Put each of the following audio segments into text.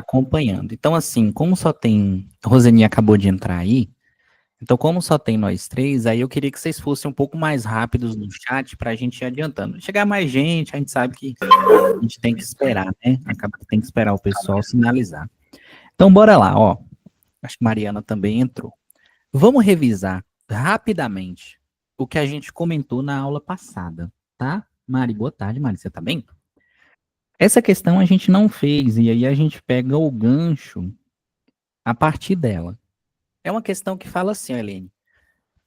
acompanhando. Então, assim, como só tem. A Roseni acabou de entrar aí, então, como só tem nós três, aí eu queria que vocês fossem um pouco mais rápidos no chat para a gente ir adiantando. Chegar mais gente, a gente sabe que a gente tem que esperar, né? Acaba que tem que esperar o pessoal sinalizar. Então, bora lá, ó. Acho que Mariana também entrou. Vamos revisar rapidamente o que a gente comentou na aula passada, tá? Mari, boa tarde, Mari, você tá bem? Essa questão a gente não fez, e aí a gente pega o gancho a partir dela. É uma questão que fala assim, Helene.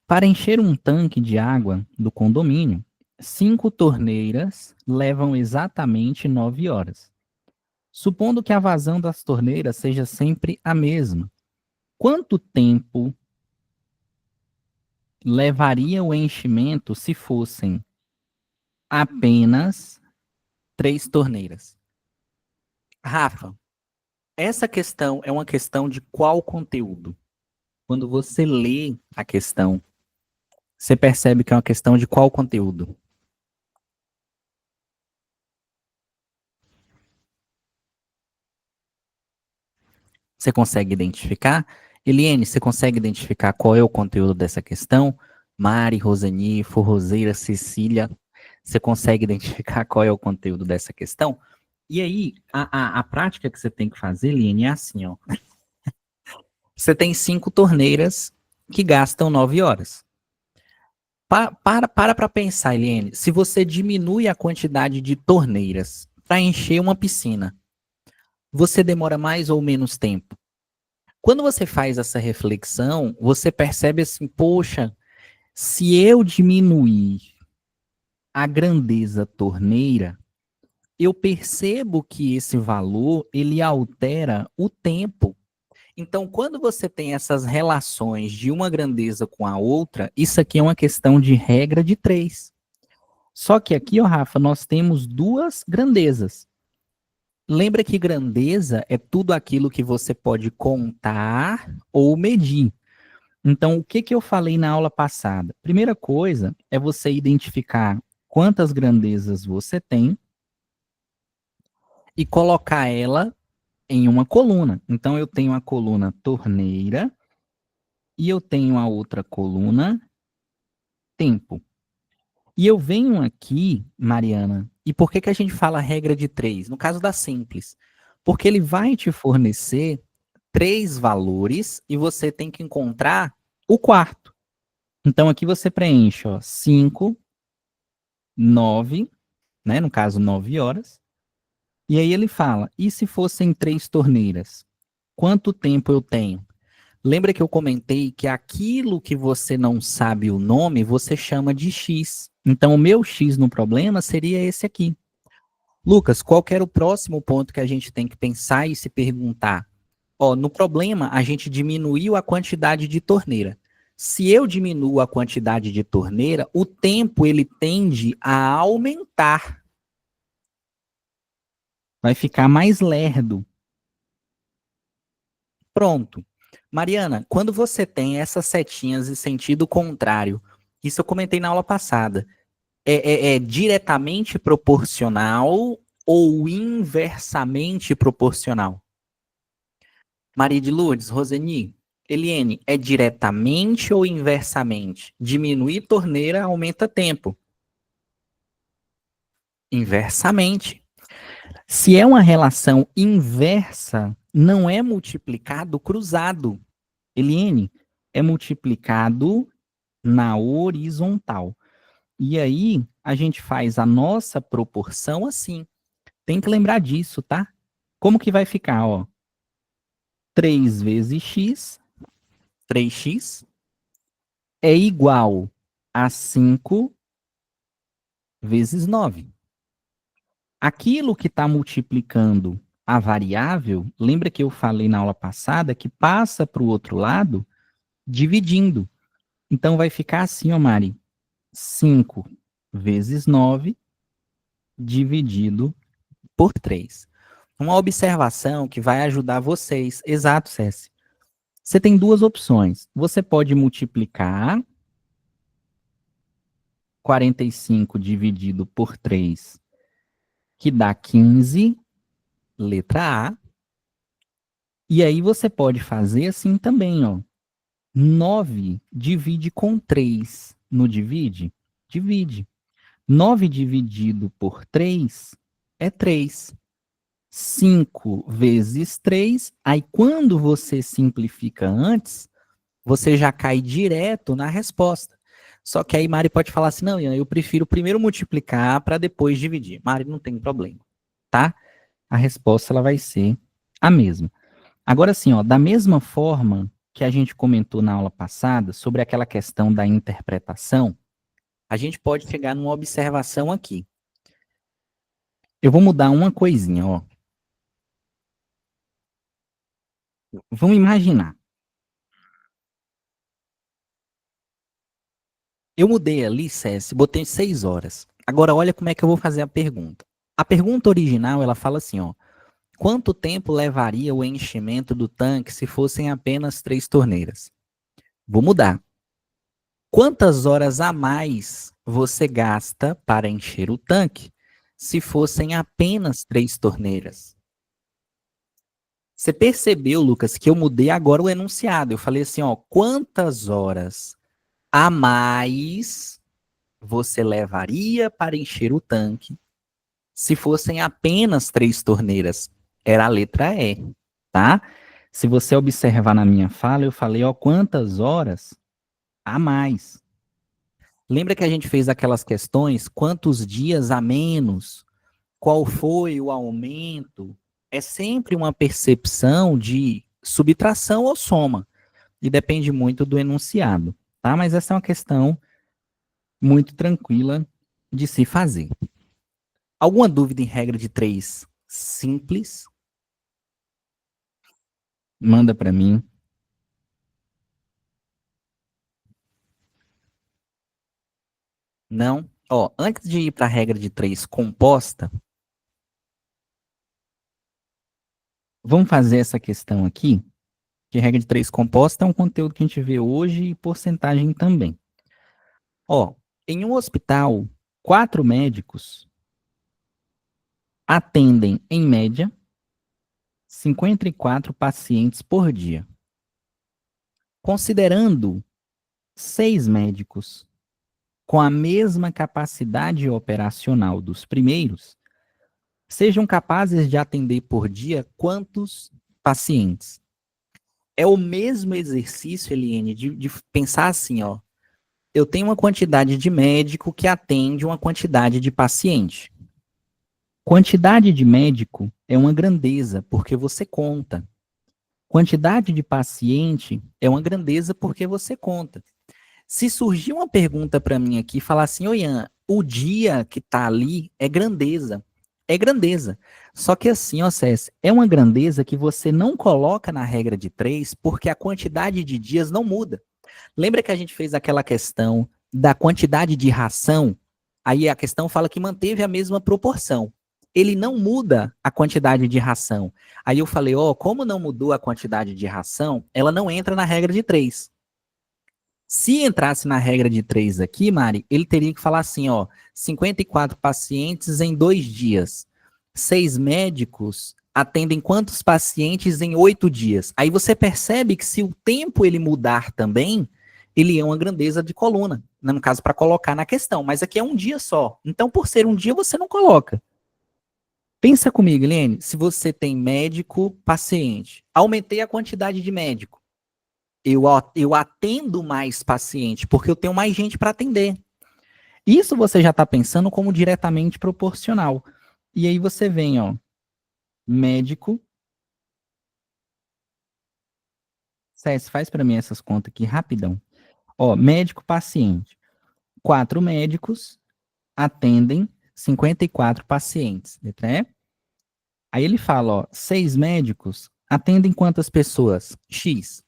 Para encher um tanque de água do condomínio, 5 torneiras levam exatamente 9 horas. Supondo que a vazão das torneiras seja sempre a mesma, quanto tempo levaria o enchimento se fossem apenas 3 torneiras? Rafa, essa questão é uma questão de qual conteúdo? Quando você lê a questão, você percebe que é uma questão de qual conteúdo? Você consegue identificar? Eliane, você consegue identificar qual é o conteúdo dessa questão? Mari, Rosani, Forrozeira, Cecília, você consegue identificar qual é o conteúdo dessa questão? E aí, a prática que você tem que fazer, Eliane, é assim, ó. Você tem 5 torneiras que gastam 9 horas. Para pensar, Eliane, se você diminui a quantidade de torneiras para encher uma piscina, você demora mais ou menos tempo? Quando você faz essa reflexão, você percebe assim, poxa, se eu diminuir a grandeza torneira, eu percebo que esse valor, ele altera o tempo. Então, quando você tem essas relações de uma grandeza com a outra, isso aqui é uma questão de regra de 3. Só que aqui, ó, Rafa, nós temos duas grandezas. Lembra que grandeza é tudo aquilo que você pode contar ou medir. Então, o que que eu falei na aula passada? Primeira coisa é você identificar quantas grandezas você tem e colocar ela em uma coluna. Então, eu tenho a coluna torneira e eu tenho a outra coluna tempo. E eu venho aqui, Mariana, e por que que a gente fala regra de 3? No caso da simples, porque ele vai te fornecer 3 valores e você tem que encontrar o quarto. Então, aqui você preenche, ó, 5, 9, né? No caso, 9 horas. E aí ele fala: e se fossem 3 torneiras? Quanto tempo eu tenho? Lembra que eu comentei que aquilo que você não sabe o nome, você chama de X. Então, o meu X no problema seria esse aqui. Lucas, qual que era o próximo ponto que a gente tem que pensar e se perguntar? Ó, no problema, a gente diminuiu a quantidade de torneira. Se eu diminuo a quantidade de torneira, o tempo ele tende a aumentar. Vai ficar mais lerdo. Pronto. Mariana, quando você tem essas setinhas em sentido contrário, isso eu comentei na aula passada, é diretamente proporcional ou inversamente proporcional? Maria de Lourdes, Roseni, Eliene, é diretamente ou inversamente? Diminuir torneira aumenta tempo. Inversamente. Se é uma relação inversa, não é multiplicado cruzado. Eliene, é multiplicado na horizontal. E aí, a gente faz a nossa proporção assim. Tem que lembrar disso, tá? Como que vai ficar, ó? 3 vezes x, 3x, é igual a 5 vezes 9. Aquilo que está multiplicando a variável, lembra que eu falei na aula passada que passa para o outro lado dividindo. Então vai ficar assim, ó, Mari. 5 vezes 9 dividido por 3. Uma observação que vai ajudar vocês. Exato, Cési. Você tem duas opções. Você pode multiplicar 45 dividido por 3, que dá 15, letra A. E aí você pode fazer assim também, ó. 9 divide com 3. No divide? Divide. 9 dividido por 3 é 3. 5 vezes 3. Aí quando você simplifica antes, você já cai direto na resposta. Só que aí Mari pode falar assim, não, Ian, eu prefiro primeiro multiplicar para depois dividir. Mari, não tem problema, tá? A resposta ela vai ser a mesma. Agora sim, ó, da mesma forma que a gente comentou na aula passada sobre aquela questão da interpretação, a gente pode chegar numa observação aqui. Eu vou mudar uma coisinha, ó. Vamos imaginar. Eu mudei ali, CS, botei 6 horas. Agora olha como é que eu vou fazer a pergunta. A pergunta original, ela fala assim, ó. Quanto tempo levaria o enchimento do tanque se fossem apenas 3 torneiras? Vou mudar. Quantas horas a mais você gasta para encher o tanque se fossem apenas 3 torneiras? Você percebeu, Lucas, que eu mudei agora o enunciado. Eu falei assim, ó, quantas horas a mais você levaria para encher o tanque se fossem apenas 3 torneiras? Era a letra E, tá? Se você observar na minha fala, eu falei, ó, quantas horas a mais. Lembra que a gente fez aquelas questões? Quantos dias a menos? Qual foi o aumento? É sempre uma percepção de subtração ou soma. E depende muito do enunciado, tá? Mas essa é uma questão muito tranquila de se fazer. Alguma dúvida em regra de 3 simples? Manda para mim. Não? Ó, antes de ir para a regra de 3 composta, vamos fazer essa questão aqui, que regra de 3 composta é um conteúdo que a gente vê hoje e porcentagem também. Ó, em um hospital, 4 médicos atendem, em média, 54 pacientes por dia. Considerando 6 médicos com a mesma capacidade operacional dos primeiros, sejam capazes de atender por dia quantos pacientes? É o mesmo exercício, Eliane, de pensar assim, ó. Eu tenho uma quantidade de médico que atende uma quantidade de paciente. Quantidade de médico é uma grandeza, porque você conta. Quantidade de paciente é uma grandeza porque você conta. Se surgir uma pergunta para mim aqui, falar assim, ô Ian, o dia que tá ali é grandeza. É grandeza. Só que assim, ó, César, é uma grandeza que você não coloca na regra de 3 porque a quantidade de dias não muda. Lembra que a gente fez aquela questão da quantidade de ração? Aí a questão fala que manteve a mesma proporção. Ele não muda a quantidade de ração. Aí eu falei, ó, como não mudou a quantidade de ração, ela não entra na regra de 3. Se entrasse na regra de 3 aqui, Mari, ele teria que falar assim, ó, 54 pacientes em 2 dias. 6 médicos atendem quantos pacientes em 8 dias? Aí você percebe que se o tempo ele mudar também, ele é uma grandeza de coluna, né, no caso para colocar na questão, mas aqui é um dia só. Então, por ser um dia, você não coloca. Pensa comigo, Helene, se você tem médico, paciente, aumentei a quantidade de médico, eu atendo mais paciente, porque eu tenho mais gente para atender. Isso você já está pensando como diretamente proporcional. E aí você vem, ó, médico. César, faz para mim essas contas aqui rapidão. Ó, médico, paciente. 4 médicos atendem 54 pacientes, né? Aí ele fala, ó, 6 médicos atendem quantas pessoas? X.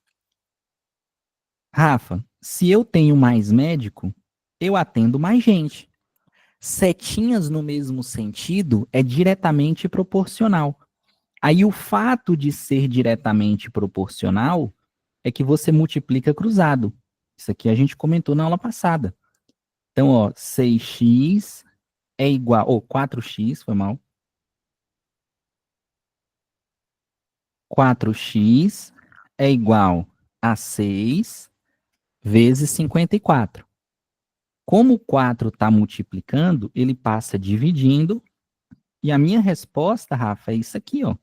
Rafa, se eu tenho mais médico, eu atendo mais gente. Setinhas no mesmo sentido é diretamente proporcional. Aí o fato de ser diretamente proporcional é que você multiplica cruzado. Isso aqui a gente comentou na aula passada. Então, ó, 6x é igual, ou 4x, foi mal. 4x é igual a 6 vezes 54. Como o 4 está multiplicando, ele passa dividindo. E a minha resposta, Rafa, é isso aqui, ó.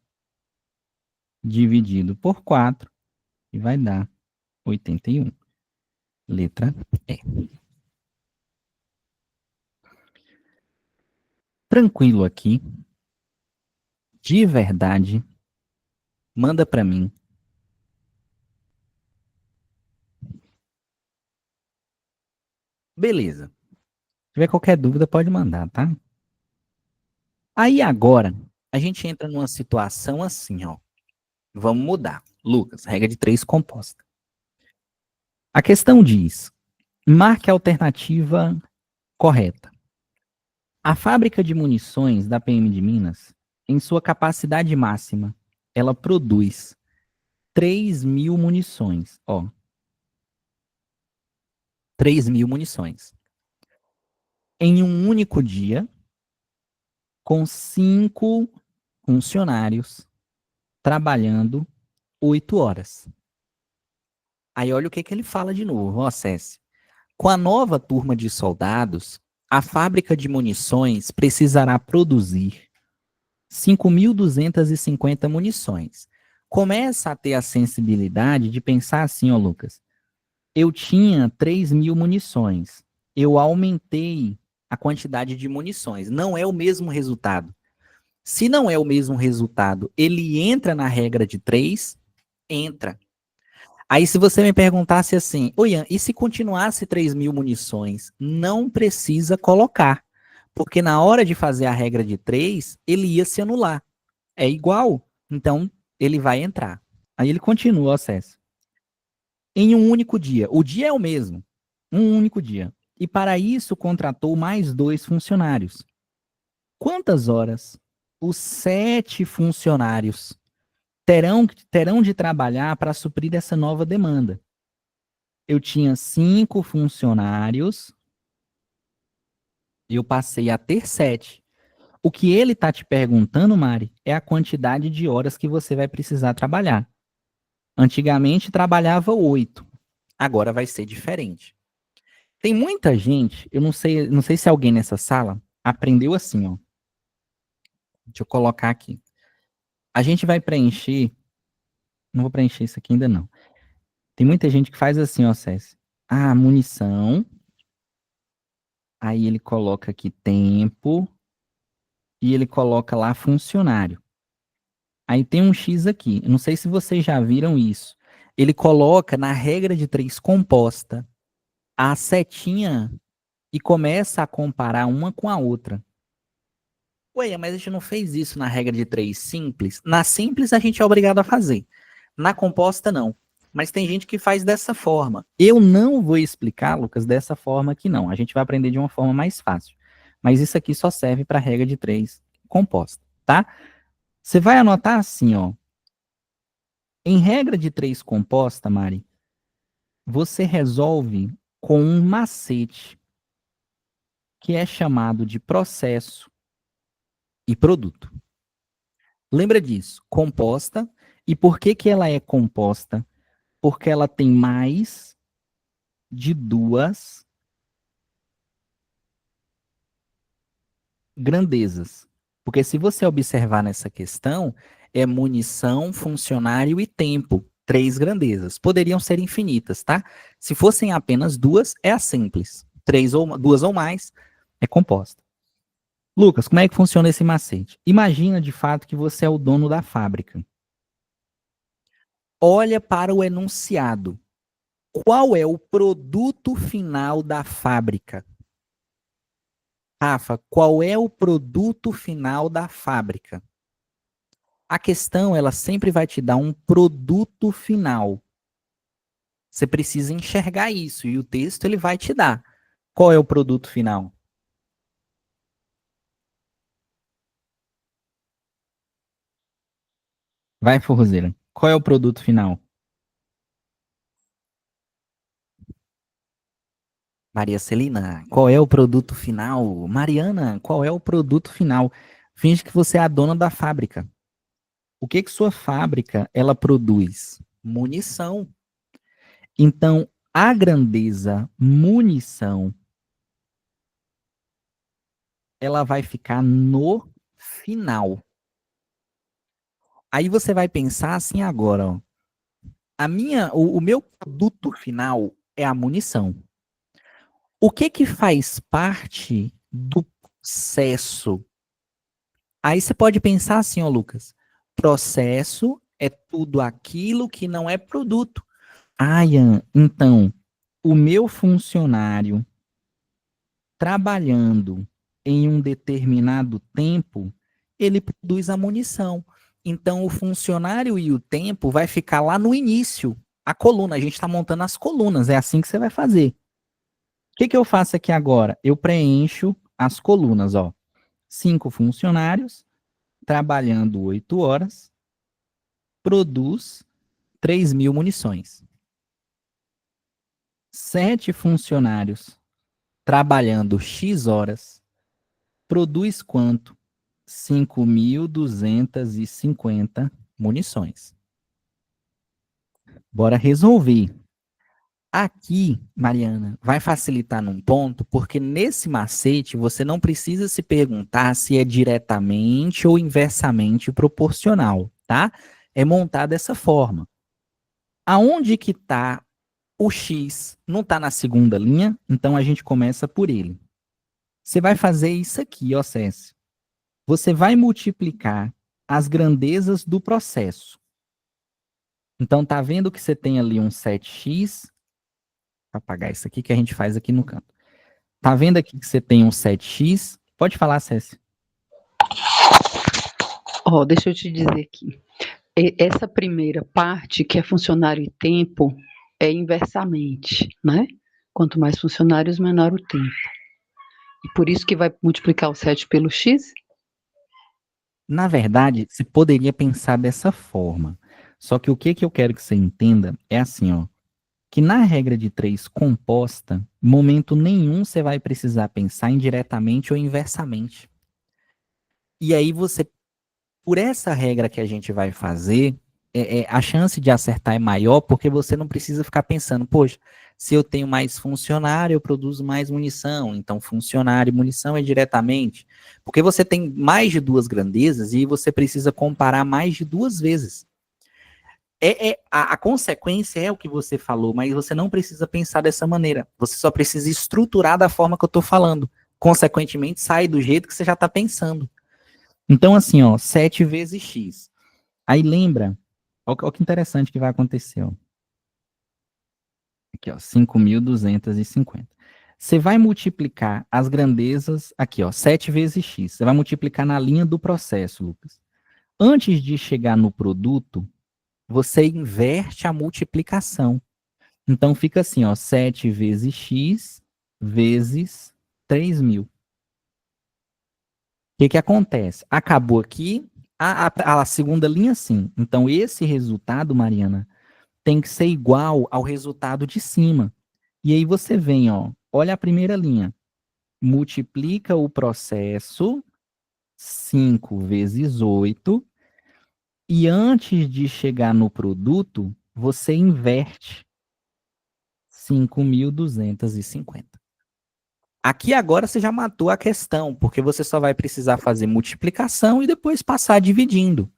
Dividido por 4, e vai dar 81. Letra E. Tranquilo aqui. De verdade. Manda para mim. Beleza. Se tiver qualquer dúvida, pode mandar, tá? Aí agora, a gente entra numa situação assim, ó. Vamos mudar. Lucas, regra de 3 composta. A questão diz: marque a alternativa correta. A fábrica de munições da PM de Minas, em sua capacidade máxima, ela produz 3.000 munições. Ó, 3.000 munições. Em um único dia, com 5 funcionários trabalhando 8 horas. Aí olha o que ele fala de novo, ó, Cécio. Com a nova turma de soldados, a fábrica de munições precisará produzir 5.250 munições. Começa a ter a sensibilidade de pensar assim, ó, Lucas. Eu tinha 3.000 munições. Eu aumentei a quantidade de munições. Não é o mesmo resultado. Se não é o mesmo resultado, ele entra na regra de 3? Entra. Aí, se você me perguntasse assim, ô Ian, e se continuasse 3.000 munições? Não precisa colocar, porque na hora de fazer a regra de 3, ele ia se anular. É igual, então ele vai entrar. Aí ele continua o acesso. Em um único dia. O dia é o mesmo. Um único dia. E para isso contratou mais 2 funcionários. Quantas horas os 7 funcionários terão de trabalhar para suprir essa nova demanda? Eu tinha 5 funcionários, eu passei a ter 7. O que ele está te perguntando, Mari, é a quantidade de horas que você vai precisar trabalhar. Antigamente trabalhava 8, agora vai ser diferente. Tem muita gente, eu não sei se alguém nessa sala aprendeu assim, ó. Deixa eu colocar aqui. A gente vai preencher, não vou preencher isso aqui ainda não. Tem muita gente que faz assim, ó, César. Ah, munição. Aí ele coloca aqui tempo e ele coloca lá funcionário. Aí tem um X aqui. Eu não sei se vocês já viram isso. Ele coloca na regra de 3 composta a setinha e começa a comparar uma com a outra. Ué, mas a gente não fez isso na regra de 3 simples? Na simples a gente é obrigado a fazer. Na composta, não. Mas tem gente que faz dessa forma. Eu não vou explicar, Lucas, dessa forma aqui não. A gente vai aprender de uma forma mais fácil. Mas isso aqui só serve para a regra de 3 composta, tá? Você vai anotar assim, ó. Em regra de 3 composta, Mari, você resolve com um macete que é chamado de processo e produto. Lembra disso? Composta. E por que que ela é composta? Porque ela tem mais de 2 grandezas. Porque se você observar nessa questão, é munição, funcionário e tempo. 3 grandezas. Poderiam ser infinitas, tá? Se fossem apenas 2, é a simples. 2 ou mais é composta. Lucas, como é que funciona esse macete? Imagina de fato que você é o dono da fábrica. Olha para o enunciado. Qual é o produto final da fábrica? Rafa, qual é o produto final da fábrica? A questão, ela sempre vai te dar um produto final. Você precisa enxergar isso e o texto ele vai te dar. Qual é o produto final? Vai, Forrozeira. Qual é o produto final? Maria Celina, qual é o produto final? Mariana, qual é o produto final? Finge que você é a dona da fábrica. O que que sua fábrica ela produz? Munição. Então, a grandeza munição, ela vai ficar no final. Aí você vai pensar assim agora, ó. O meu produto final é a munição. O que que faz parte do processo? Aí você pode pensar assim, ó, Lucas. Processo é tudo aquilo que não é produto. Ah, Ian, então, o meu funcionário trabalhando em um determinado tempo, ele produz a munição. Então, o funcionário e o tempo vai ficar lá no início. A coluna, a gente está montando as colunas, é assim que você vai fazer. O que que eu faço aqui agora? Eu preencho as colunas, ó. 5 funcionários, trabalhando 8 horas, produz 3.000 munições. 7 funcionários, trabalhando X horas, produz quanto? 5.250 munições. Bora resolver. Aqui, Mariana, vai facilitar num ponto, porque nesse macete você não precisa se perguntar se é diretamente ou inversamente proporcional, tá? É montado dessa forma. Aonde que está o X? Não está na segunda linha, então a gente começa por ele. Você vai fazer isso aqui, ó, Cécio. Você vai multiplicar as grandezas do processo. Então, tá vendo que você tem ali um 7x? Vou apagar isso aqui que a gente faz aqui no canto. Tá vendo aqui que você tem um 7x? Pode falar, Cécia. Ó, deixa eu te dizer aqui. Essa primeira parte, que é funcionário e tempo, é inversamente, né? Quanto mais funcionários, menor o tempo. E por isso que vai multiplicar o 7 pelo x? Na verdade, você poderia pensar dessa forma. Só que o que que eu quero que você entenda é assim, ó, que na regra de 3 composta, momento nenhum você vai precisar pensar indiretamente ou inversamente. E aí você, por essa regra que a gente vai fazer, a chance de acertar é maior porque você não precisa ficar pensando, poxa, se eu tenho mais funcionário, eu produzo mais munição. Então, funcionário e munição é diretamente. Porque você tem mais de duas grandezas e você precisa comparar mais de duas vezes. A consequência é o que você falou, mas você não precisa pensar dessa maneira. Você só precisa estruturar da forma que eu estou falando. Consequentemente, sai do jeito que você já está pensando. Então, assim, ó, 7 vezes x. Aí lembra, olha que interessante que vai acontecer, ó. Aqui, ó, 5.250. Você vai multiplicar as grandezas, aqui, ó, 7 vezes x. Você vai multiplicar na linha do processo, Lucas. Antes de chegar no produto, você inverte a multiplicação. Então fica assim, ó, 7 vezes x vezes 3.000. O que que acontece? Acabou aqui a segunda linha, sim. Então esse resultado, Mariana, tem que ser igual ao resultado de cima. E aí você vem, ó, olha a primeira linha. Multiplica o processo 5 vezes 8 e antes de chegar no produto, você inverte 5.250. Aqui agora você já matou a questão, porque você só vai precisar fazer multiplicação e depois passar dividindo.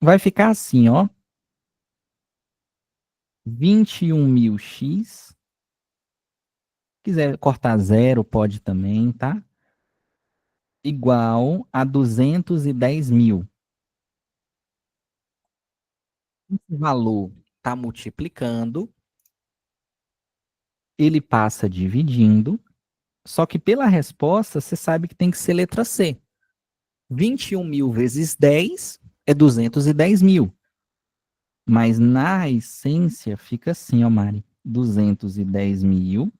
Vai ficar assim, ó. 21.000x. Quiser cortar zero, pode também, tá? Igual a 210.000. Esse valor está multiplicando, ele passa dividindo, só que pela resposta você sabe que tem que ser letra C. 21.000 vezes 10 é 210.000. Mas na essência fica assim, ó, Mari. 210.000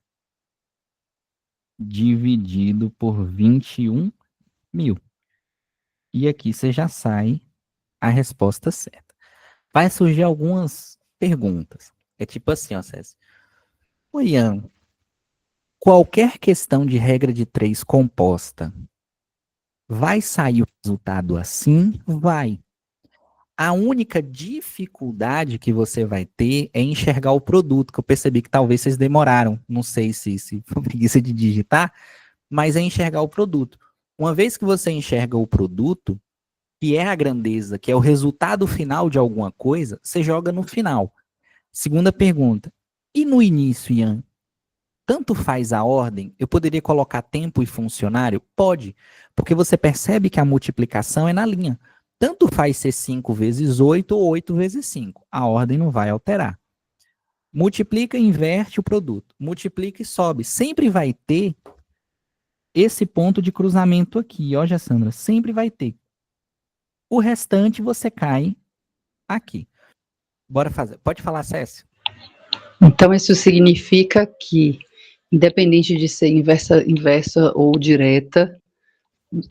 dividido por 21.000. E aqui você já sai a resposta certa. Vai surgir algumas perguntas. É tipo assim, ó, César. Oi, Ian, qualquer questão de regra de 3 composta, vai sair o resultado assim? Vai. A única dificuldade que você vai ter é enxergar o produto, que eu percebi que talvez vocês demoraram. Não sei se foi preguiça de digitar, mas é enxergar o produto. Uma vez que você enxerga o produto, que é a grandeza, que é o resultado final de alguma coisa, você joga no final. Segunda pergunta. E no início, Ian? Tanto faz a ordem? Eu poderia colocar tempo e funcionário? Pode, porque você percebe que a multiplicação é na linha. Tanto faz ser 5 vezes 8 ou 8 vezes 5. A ordem não vai alterar. Multiplica e inverte o produto. Multiplica e sobe. Sempre vai ter esse ponto de cruzamento aqui, ó, Jassandra. Sempre vai ter. O restante você cai aqui. Bora fazer. Pode falar, Cécio. Então, isso significa que, independente de ser inversa ou direta,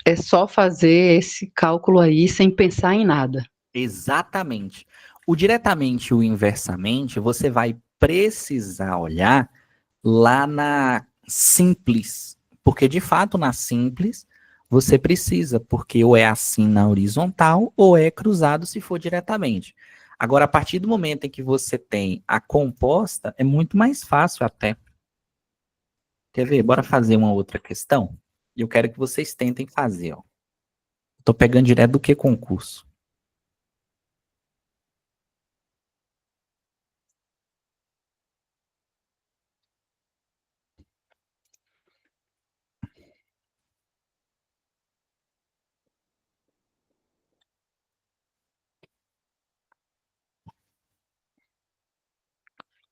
é só fazer esse cálculo aí sem pensar em nada. Exatamente. O diretamente e o inversamente, você vai precisar olhar lá na simples. Porque, de fato, na simples, você precisa, porque ou é assim na horizontal ou é cruzado se for diretamente. Agora, a partir do momento em que você tem a composta, é muito mais fácil até. Quer ver? Bora fazer uma outra questão? E eu quero que vocês tentem fazer, ó. Tô pegando direto do que concurso.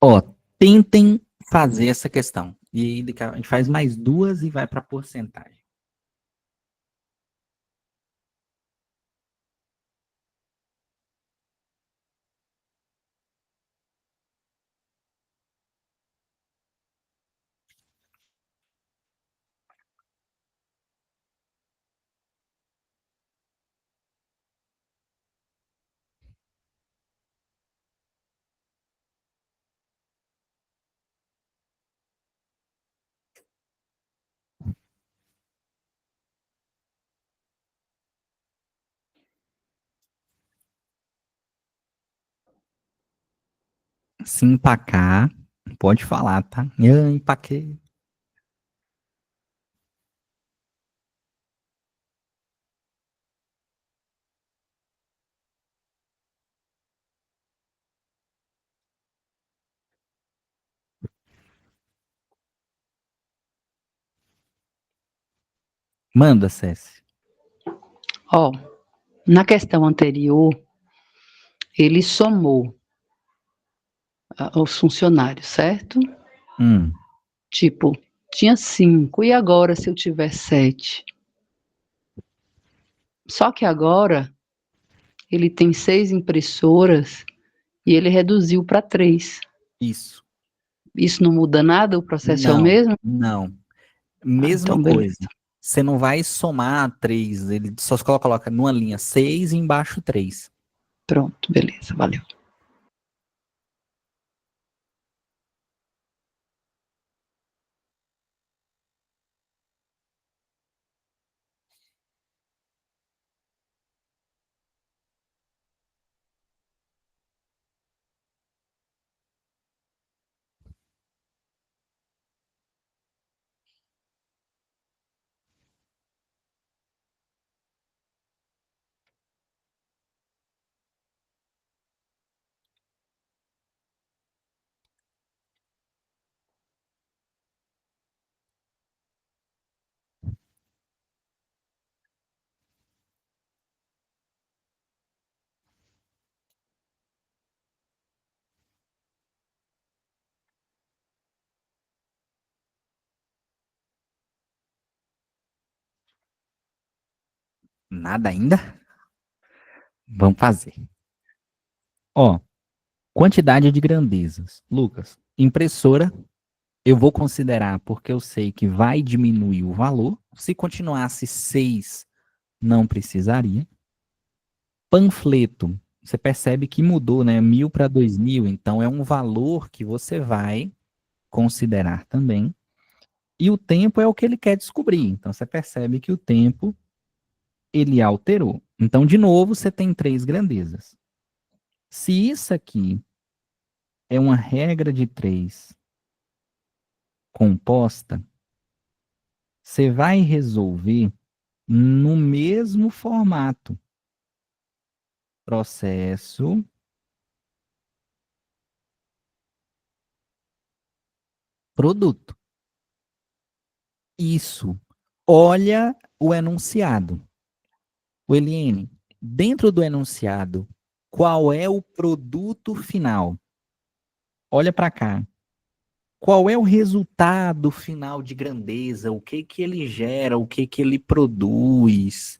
Ó, tentem fazer essa questão. E aí a gente faz mais duas e vai para porcentagem. Se empacar, pode falar, tá? Eu empaquei. Manda, Cési. Ó, na questão anterior, ele somou os funcionários, certo? Tipo, tinha 5, e agora se eu tiver 7? Só que agora ele tem 6 impressoras e ele reduziu para 3. Isso. Isso não muda nada? O processo é o Não, mesmo? não. Mesma Então, beleza. coisa. Você não vai somar 3, ele só coloca numa linha 6 e embaixo 3. Pronto, beleza, valeu. Nada ainda? Vamos fazer. Ó, quantidade de grandezas. Lucas, impressora, eu vou considerar porque eu sei que vai diminuir o valor. Se continuasse 6, não precisaria. Panfleto, você percebe que mudou, né? 1.000 para 2.000, então é um valor que você vai considerar também. E o tempo é o que ele quer descobrir. Então você percebe que o tempo ele alterou. Então, de novo, você tem 3 grandezas. Se isso aqui é uma regra de 3 composta, você vai resolver no mesmo formato. Processo, produto. Isso. Olha o enunciado. O Eliane, dentro do enunciado, qual é o produto final? Olha para cá. Qual é o resultado final de grandeza? O que que ele gera? O que que ele produz?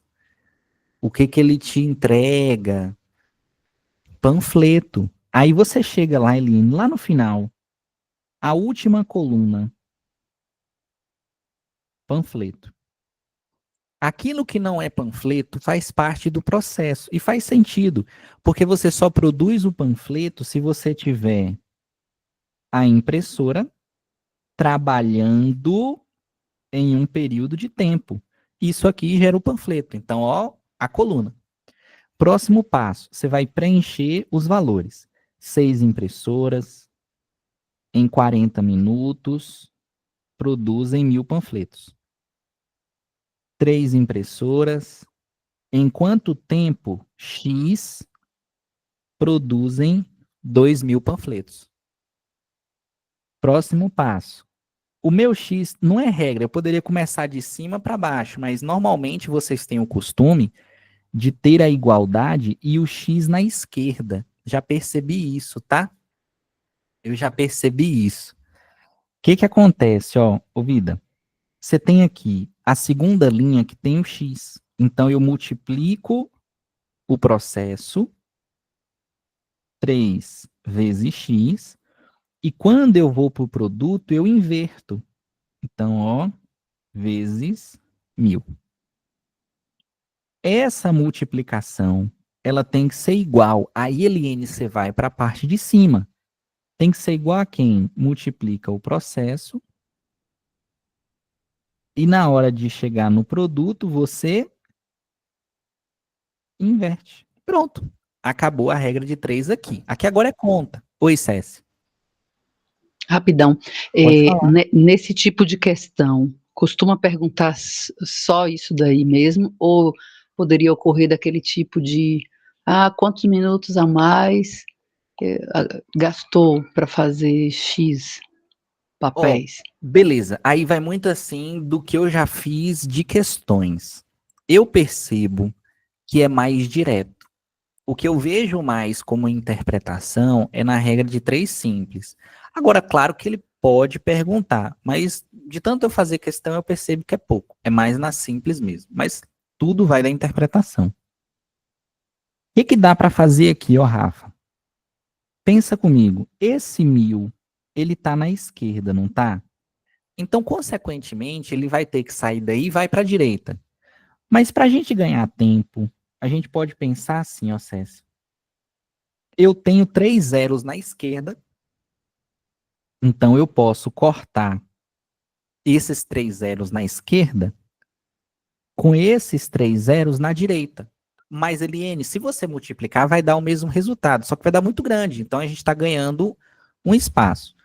O que que ele te entrega? Panfleto. Aí você chega lá, Eliane, lá no final, a última coluna, panfleto. Aquilo que não é panfleto faz parte do processo e faz sentido, porque você só produz o panfleto se você tiver a impressora trabalhando em um período de tempo. Isso aqui gera o panfleto. Então, ó, a coluna. Próximo passo, você vai preencher os valores. 6 impressoras em 40 minutos produzem 1.000 panfletos. 3 impressoras em quanto tempo X produzem 2.000 panfletos? Próximo passo. O meu X não é regra, eu poderia começar de cima para baixo, mas normalmente vocês têm o costume de ter a igualdade e o X na esquerda. Já percebi isso, tá? Eu já percebi isso. O que que acontece, ó, ô vida? Você tem aqui a segunda linha que tem o X. Então eu multiplico o processo 3 vezes X e quando eu vou para o produto, eu inverto. Então, ó, vezes 1.000. Essa multiplicação, ela tem que ser igual. Aí, Eliane, você vai para a parte de cima. Tem que ser igual a quem multiplica o processo e na hora de chegar no produto, você inverte. Pronto. Acabou a regra de 3 aqui. Aqui agora é conta. Oi, Cécia. Rapidão. Pode falar. Nesse tipo de questão, costuma perguntar só isso daí mesmo? Ou poderia ocorrer daquele tipo de quantos minutos a mais gastou para fazer X Ó, papéis? beleza. Aí vai muito assim do que eu já fiz de questões. Eu percebo que é mais direto. O que eu vejo mais como interpretação é na regra de 3 simples. Agora, claro que ele pode perguntar, mas de tanto eu fazer questão, eu percebo que é pouco. É mais na simples mesmo. Mas tudo vai da interpretação. O que dá para fazer aqui, ó, Rafa? Pensa comigo. Esse 1.000, ele tá na esquerda, não tá? Então, consequentemente, ele vai ter que sair daí e vai para a direita. Mas para a gente ganhar tempo, a gente pode pensar assim, ó, César. Eu tenho 3 zeros na esquerda, então eu posso cortar esses 3 zeros na esquerda com esses 3 zeros na direita. Mas, Eliane, se você multiplicar, vai dar o mesmo resultado, só que vai dar muito grande. Então, a gente está ganhando um espaço.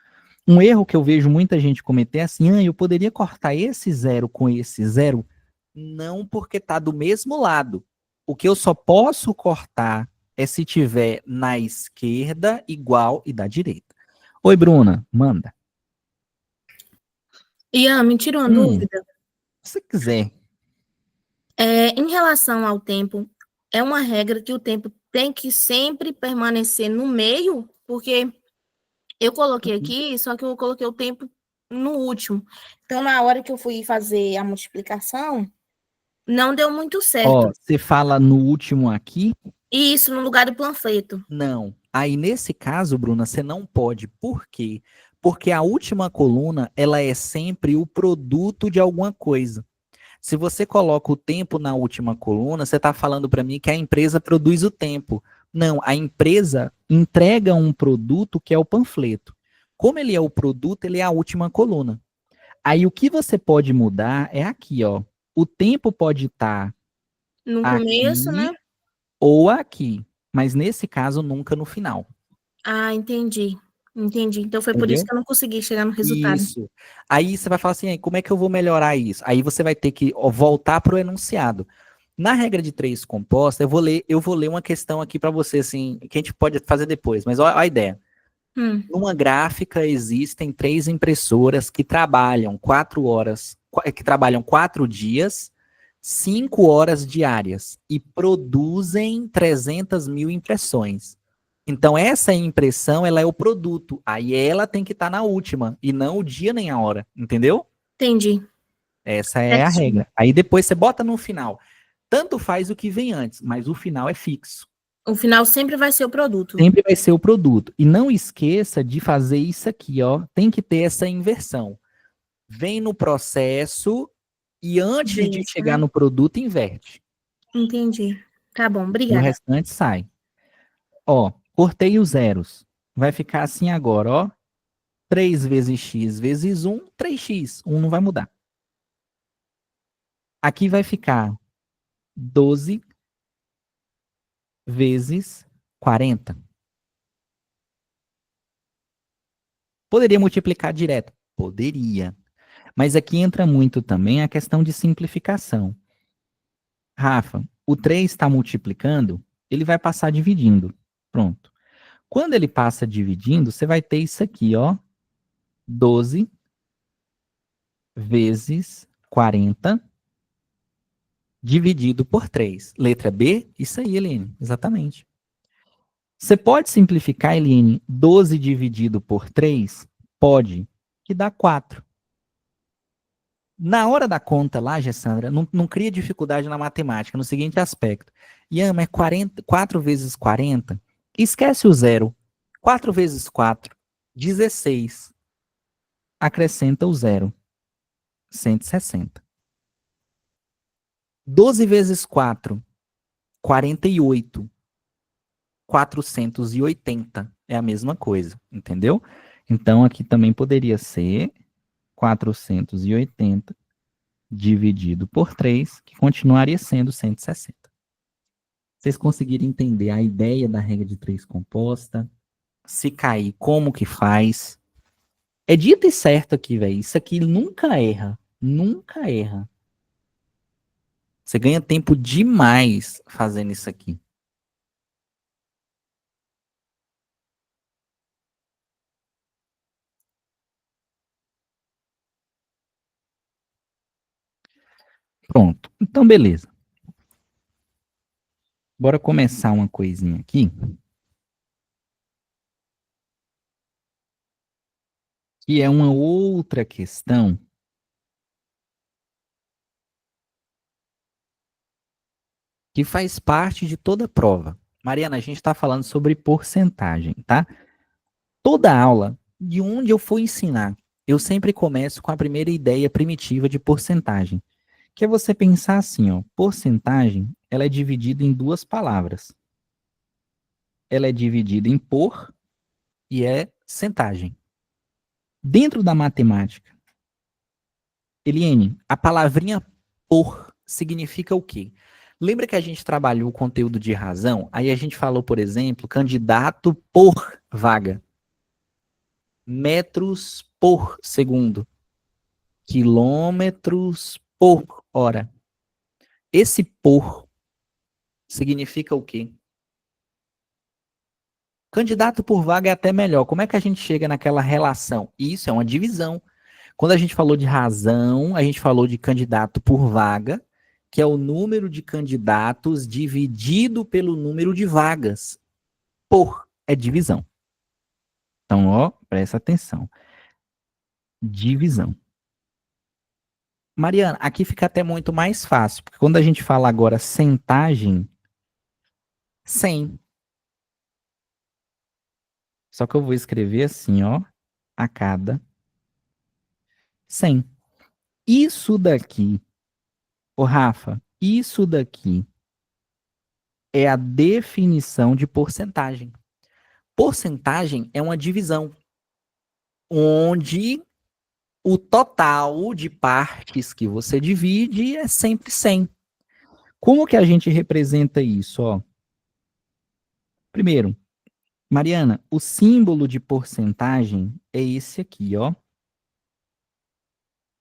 Um erro que eu vejo muita gente cometer é assim, eu poderia cortar esse zero com esse zero? Não, porque está do mesmo lado. O que eu só posso cortar é se tiver na esquerda igual e da direita. Oi, Bruna, manda. Ian, me tira uma Se dúvida. você quiser. Em relação ao tempo, é uma regra que o tempo tem que sempre permanecer no meio, porque eu coloquei aqui, só que eu coloquei o tempo no último. Então, na hora que eu fui fazer a multiplicação, não deu muito Ó, certo. você fala no último aqui? Isso, no lugar do panfleto. Não. Aí, nesse caso, Bruna, você não pode. Por quê? Porque a última coluna, ela é sempre o produto de alguma coisa. Se você coloca o tempo na última coluna, você está falando para mim que a empresa produz o tempo. Não, a empresa entrega um produto que é o panfleto. Como ele é o produto, ele é a última coluna. Aí o que você pode mudar é aqui, ó. O tempo pode estar No começo, né? aqui ou aqui. mas nesse caso nunca no final. Ah, entendi. Entendi. Então foi por isso Entendeu? que eu não consegui chegar no resultado. Isso. Aí você vai falar assim, "Aí, como é que eu vou melhorar isso?" Aí você vai ter que voltar para o enunciado. Na regra de 3 composta, eu vou ler uma questão aqui para você, assim, que a gente pode fazer depois, mas olha a ideia. Numa gráfica existem 3 impressoras que trabalham 4 horas, que trabalham 4 dias, 5 horas diárias e produzem 300 mil impressões. Então, essa impressão, ela é o produto. Aí ela tem que estar na última, e não o dia nem a hora, entendeu? Entendi. Essa é a Certinho. regra. Aí depois você bota no final. Tanto faz o que vem antes, mas o final é fixo. O final sempre vai ser o produto. Sempre vai ser o produto. E não esqueça de fazer isso aqui, ó. Tem que ter essa inversão. Vem no processo e antes de Isso, chegar né? no produto, inverte. Entendi. Tá bom, E o obrigada. restante sai. Ó, cortei os zeros. Vai ficar assim agora, ó. 3 vezes x vezes 1, 3x. 1 não vai mudar. Aqui vai ficar 12 vezes 40. Poderia multiplicar direto? Poderia. Mas aqui entra muito também a questão de simplificação. Rafa, o 3 está multiplicando, ele vai passar dividindo. Pronto. Quando ele passa dividindo, você vai ter isso aqui, ó. 12 vezes 40 dividido por 3. Letra B? Isso aí, Eline. Exatamente. Você pode simplificar, Eline, 12 dividido por 3? Pode, que dá 4. Na hora da conta lá, Gessandra, não cria dificuldade na matemática, no seguinte aspecto. Ian, mas 4 vezes 40? Esquece o zero. 4 vezes 4, 16. Acrescenta o zero, 160. 12 vezes 4, 48. 480. É a mesma coisa, entendeu? Então, aqui também poderia ser 480 dividido por 3, que continuaria sendo 160. Vocês conseguiram entender a ideia da regra de 3 composta? Se cair, como que faz? É dito e certo aqui, velho. Isso aqui nunca erra. Nunca erra. Você ganha tempo demais fazendo isso aqui. Pronto. Então, beleza. Bora começar uma coisinha aqui. Que é uma outra questão que faz parte de toda prova. Mariana, a gente está falando sobre porcentagem, tá? Toda aula, de onde eu for ensinar, eu sempre começo com a primeira ideia primitiva de porcentagem, que é você pensar assim, ó, porcentagem, ela é dividida em 2 palavras. Ela é dividida em por e é centagem. Dentro da matemática, Eliane, a palavrinha por significa o quê? Lembra que a gente trabalhou o conteúdo de razão? Aí a gente falou, por exemplo, candidato por vaga. Metros por segundo. Quilômetros por hora. Esse por significa o quê? Candidato por vaga é até melhor. Como é que a gente chega naquela relação? Isso é uma divisão. Quando a gente falou de razão, a gente falou de candidato por vaga, que é o número de candidatos dividido pelo número de vagas. Por é divisão. Então, ó, presta atenção. Divisão. Mariana, aqui fica até muito mais fácil, porque quando a gente fala agora centagem, 100. Só que eu vou escrever assim, ó, a cada 100. Isso daqui, ô Rafa, isso daqui é a definição de porcentagem. Porcentagem é uma divisão, onde o total de partes que você divide é sempre 100. Como que a gente representa isso, ó? Primeiro, Mariana, o símbolo de porcentagem é esse aqui, ó.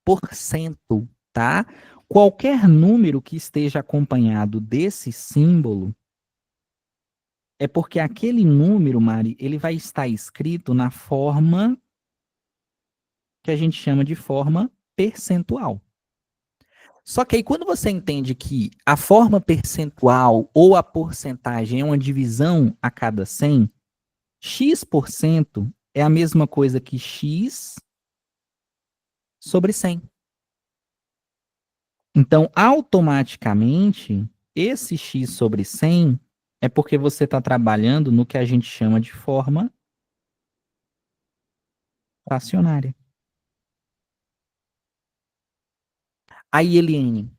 Porcento, tá? Qualquer número que esteja acompanhado desse símbolo é porque aquele número, Mari, ele vai estar escrito na forma que a gente chama de forma percentual. Só que aí quando você entende que a forma percentual ou a porcentagem é uma divisão a cada 100, x% é a mesma coisa que x sobre 100. Então, automaticamente, esse x sobre 100 é porque você está trabalhando no que a gente chama de forma fracionária. Aí, Eliane,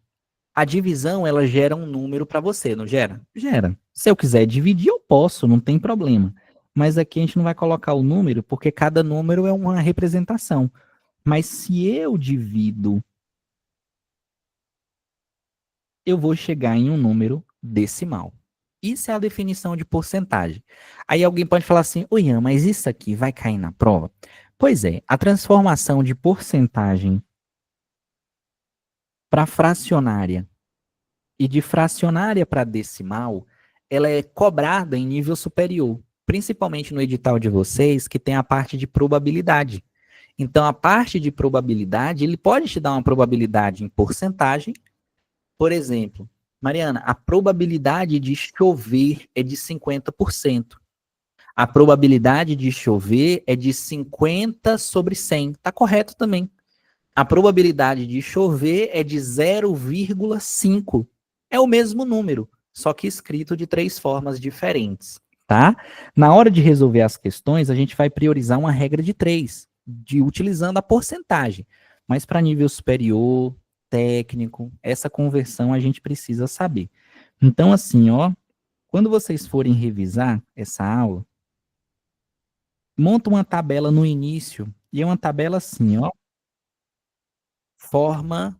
a divisão, ela gera um número para você, não gera? Gera. Se eu quiser dividir, eu posso, não tem problema. Mas aqui a gente não vai colocar o número, porque cada número é uma representação. Mas se eu divido, eu vou chegar em um número decimal. Isso é a definição de porcentagem. Aí alguém pode falar assim, ô Ian, mas isso aqui vai cair na prova? Pois é, a transformação de porcentagem para fracionária e de fracionária para decimal, ela é cobrada em nível superior, principalmente no edital de vocês, que tem a parte de probabilidade. Então, a parte de probabilidade, ele pode te dar uma probabilidade em porcentagem. Por exemplo, Mariana, a probabilidade de chover é de 50%. A probabilidade de chover é de 50 sobre 100. Tá correto também. A probabilidade de chover é de 0,5. É o mesmo número, só que escrito de 3 formas diferentes, tá? Na hora de resolver as questões, a gente vai priorizar uma regra de 3, utilizando a porcentagem. Mas para nível superior, técnico, essa conversão a gente precisa saber. Então, assim, ó, quando vocês forem revisar essa aula, monta uma tabela no início, e é uma tabela assim, ó, forma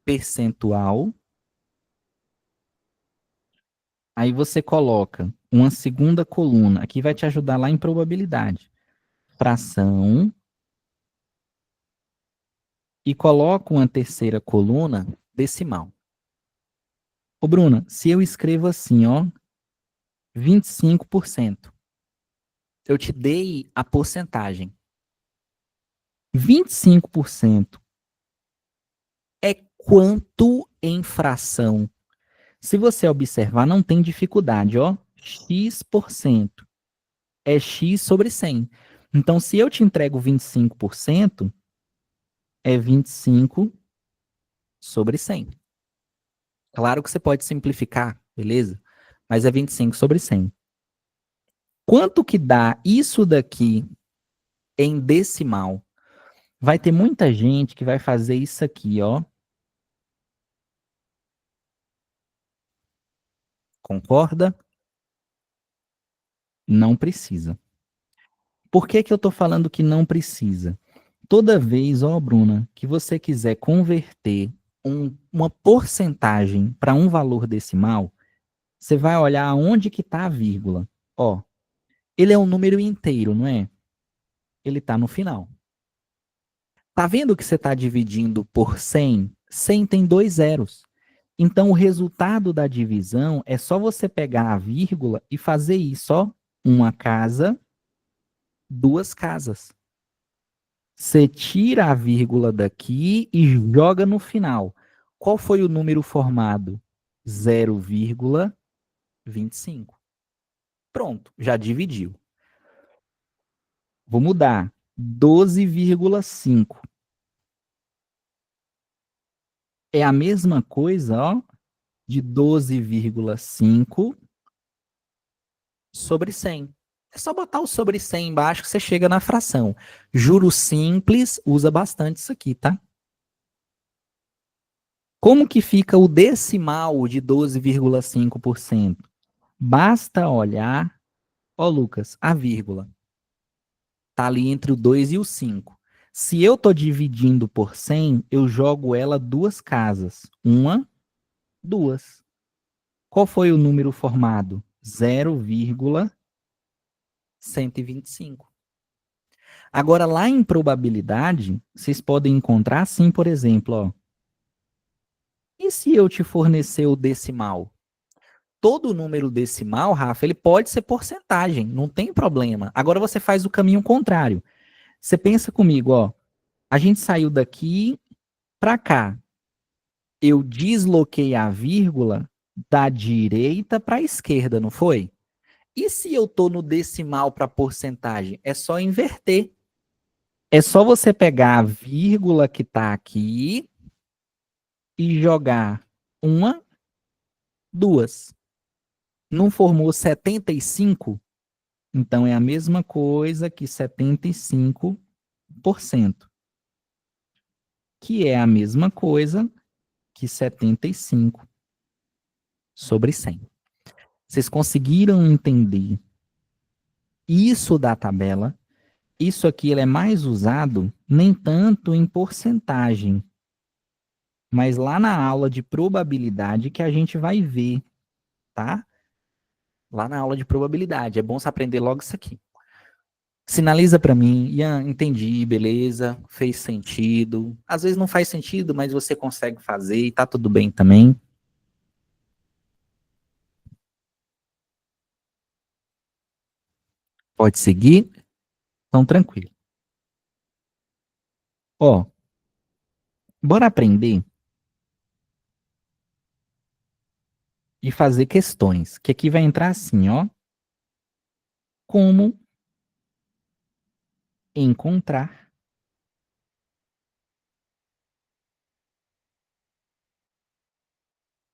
percentual. Aí você coloca uma segunda coluna, aqui vai te ajudar lá em probabilidade. Fração. E coloca uma terceira coluna decimal. Ô, Bruna, se eu escrevo assim, ó, 25%, eu te dei a porcentagem. 25% é quanto em fração? Se você observar, não tem dificuldade, ó. X% é x sobre 100. Então, se eu te entrego 25%, é 25 sobre 100. Claro que você pode simplificar, beleza? Mas é 25 sobre 100. Quanto que dá isso daqui em decimal? Vai ter muita gente que vai fazer isso aqui, ó. Concorda? Não precisa. Por que que eu tô falando que não precisa? Toda vez, ó, Bruna, que você quiser converter uma porcentagem para um valor decimal, você vai olhar aonde que está a vírgula. Ó, ele é um número inteiro, não é? Ele está no final. Tá vendo que você está dividindo por 100? 100 tem 2 zeros. Então, o resultado da divisão é só você pegar a vírgula e fazer isso, ó. Uma casa, 2 casas. Você tira a vírgula daqui e joga no final. Qual foi o número formado? 0,25. Pronto, já dividiu. Vou mudar. 12,5. É a mesma coisa, ó, de 12,5 sobre 100. É só botar o sobre 100 embaixo que você chega na fração. Juros simples usa bastante isso aqui, tá? Como que fica o decimal de 12,5%? Basta olhar, ó Lucas, a vírgula. Tá ali entre o 2 e o 5. Se eu tô dividindo por 100, eu jogo ela 2 casas. 1, 2. Qual foi o número formado? 0,25. 125. Agora, lá em probabilidade, vocês podem encontrar assim, por exemplo, ó. E se eu te fornecer o decimal? Todo número decimal, Rafa, ele pode ser porcentagem, não tem problema. Agora você faz o caminho contrário. Você pensa comigo, ó. A gente saiu daqui para cá. Eu desloquei a vírgula da direita para a esquerda, não foi? E se eu tô no decimal para porcentagem? É só inverter. É só você pegar a vírgula que está aqui e jogar uma, duas. Não formou 75? Então é a mesma coisa que 75%, que é a mesma coisa que 75 sobre 100. Vocês conseguiram entender isso da tabela? Isso aqui ele é mais usado nem tanto em porcentagem, mas lá na aula de probabilidade que a gente vai ver, tá? Lá na aula de probabilidade. É bom você aprender logo isso aqui. Sinaliza para mim, Ian, entendi, beleza, fez sentido. Às vezes não faz sentido, mas você consegue fazer e tá tudo bem também. Pode seguir? Então, tranquilo. Ó, bora aprender e fazer questões, que aqui vai entrar assim, ó. Como encontrar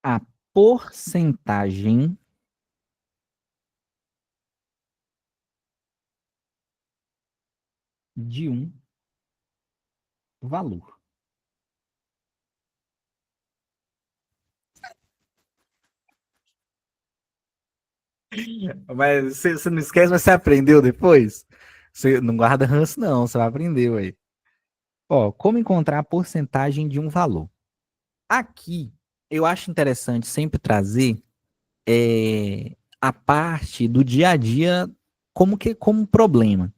a porcentagem de um valor. Mas você não esquece, mas você aprendeu depois? Você não guarda ranço, não, você vai aprender aí. Ó, como encontrar a porcentagem de um valor? Aqui, eu acho interessante sempre trazer a parte do dia a dia como problema.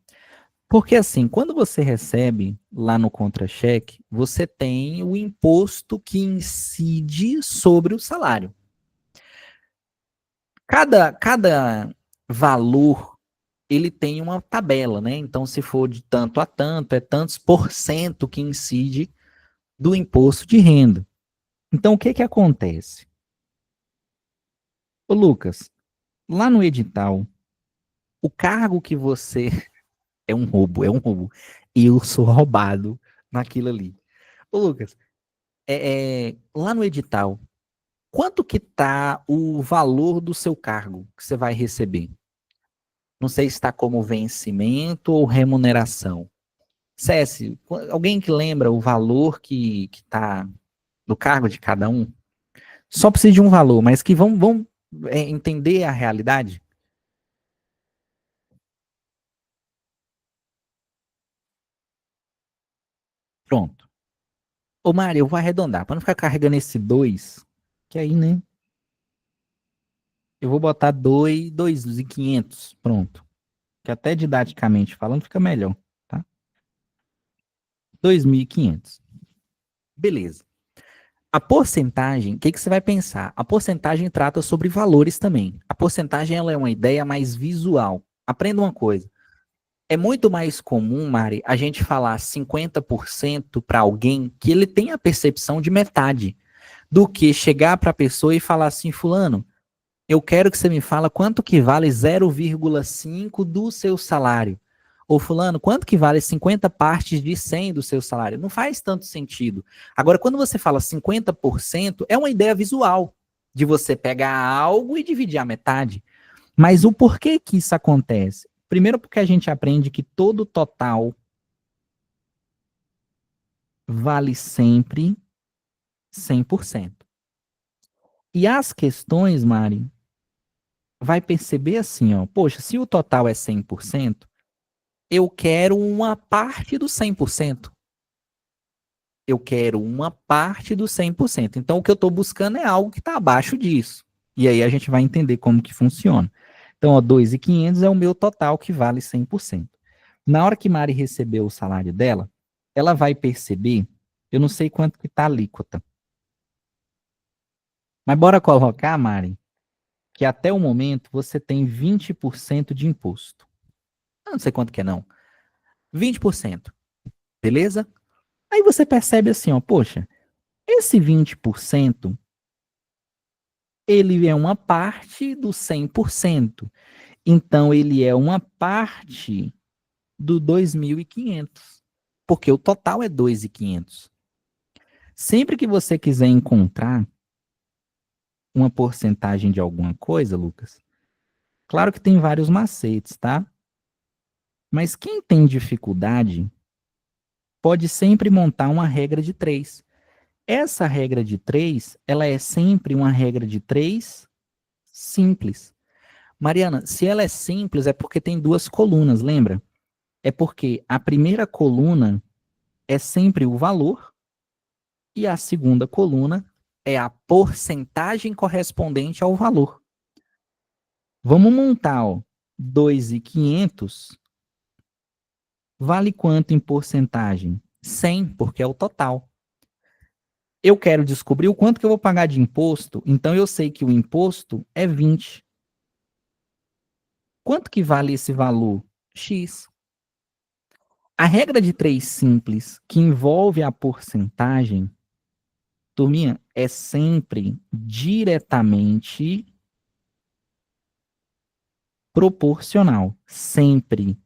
Porque assim, quando você recebe lá no contra-cheque, você tem o imposto que incide sobre o salário. Cada valor, ele tem uma tabela, né? Então, se for de tanto a tanto, é tantos por cento que incide do imposto de renda. Então, o que que acontece? Ô, Lucas, lá no edital, o cargo que você é um roubo, é um roubo. Eu sou roubado naquilo ali. Ô, Lucas, lá no edital, quanto que tá o valor do seu cargo que você vai receber? Não sei se está como vencimento ou remuneração. Césio, alguém que lembra o valor que tá do cargo de cada um? Só precisa de um valor, mas que vão entender a realidade? Pronto. Ô, Mário, eu vou arredondar, para não ficar carregando esse 2, que aí, né? Eu vou botar 2.500, pronto. Que até didaticamente falando fica melhor, tá? 2.500. Beleza. A porcentagem, o que que você vai pensar? A porcentagem trata sobre valores também. A porcentagem ela é uma ideia mais visual. Aprenda uma coisa. É muito mais comum, Mari, a gente falar 50% para alguém que ele tem a percepção de metade, do que chegar para a pessoa e falar assim, fulano, eu quero que você me fala quanto que vale 0,5 do seu salário. Ou fulano, quanto que vale 50 partes de 100 do seu salário? Não faz tanto sentido. Agora, quando você fala 50%, é uma ideia visual de você pegar algo e dividir a metade. Mas o porquê que isso acontece? Primeiro porque a gente aprende que todo total vale sempre 100%. E as questões, Mari, vai perceber assim, ó, poxa, se o total é 100%, eu quero uma parte do 100%. Eu quero uma parte do 100%. Então, o que eu estou buscando é algo que está abaixo disso. E aí a gente vai entender como que funciona. Então, ó, 2.500 é o meu total, que vale 100%. Na hora que Mari recebeu o salário dela, ela vai perceber, eu não sei quanto que tá a alíquota. Mas bora colocar, Mari, que até o momento você tem 20% de imposto. Eu não sei quanto que é, não. 20%. Beleza? Aí você percebe assim, ó, poxa, esse 20%, ele é uma parte do 100%. Então, ele é uma parte do 2.500. Porque o total é 2.500. Sempre que você quiser encontrar uma porcentagem de alguma coisa, Lucas, claro que tem vários macetes, tá? Mas quem tem dificuldade pode sempre montar uma regra de 3. Essa regra de 3, ela é sempre uma regra de 3 simples. Mariana, se ela é simples é porque tem duas colunas, lembra? É porque a primeira coluna é sempre o valor e a segunda coluna é a porcentagem correspondente ao valor. Vamos montar, ó, 2.500 vale quanto em porcentagem? 100, porque é o total. Eu quero descobrir o quanto que eu vou pagar de imposto, então eu sei que o imposto é 20. Quanto que vale esse valor? X. A regra de 3 simples, que envolve a porcentagem, turminha, é sempre diretamente proporcional. Sempre.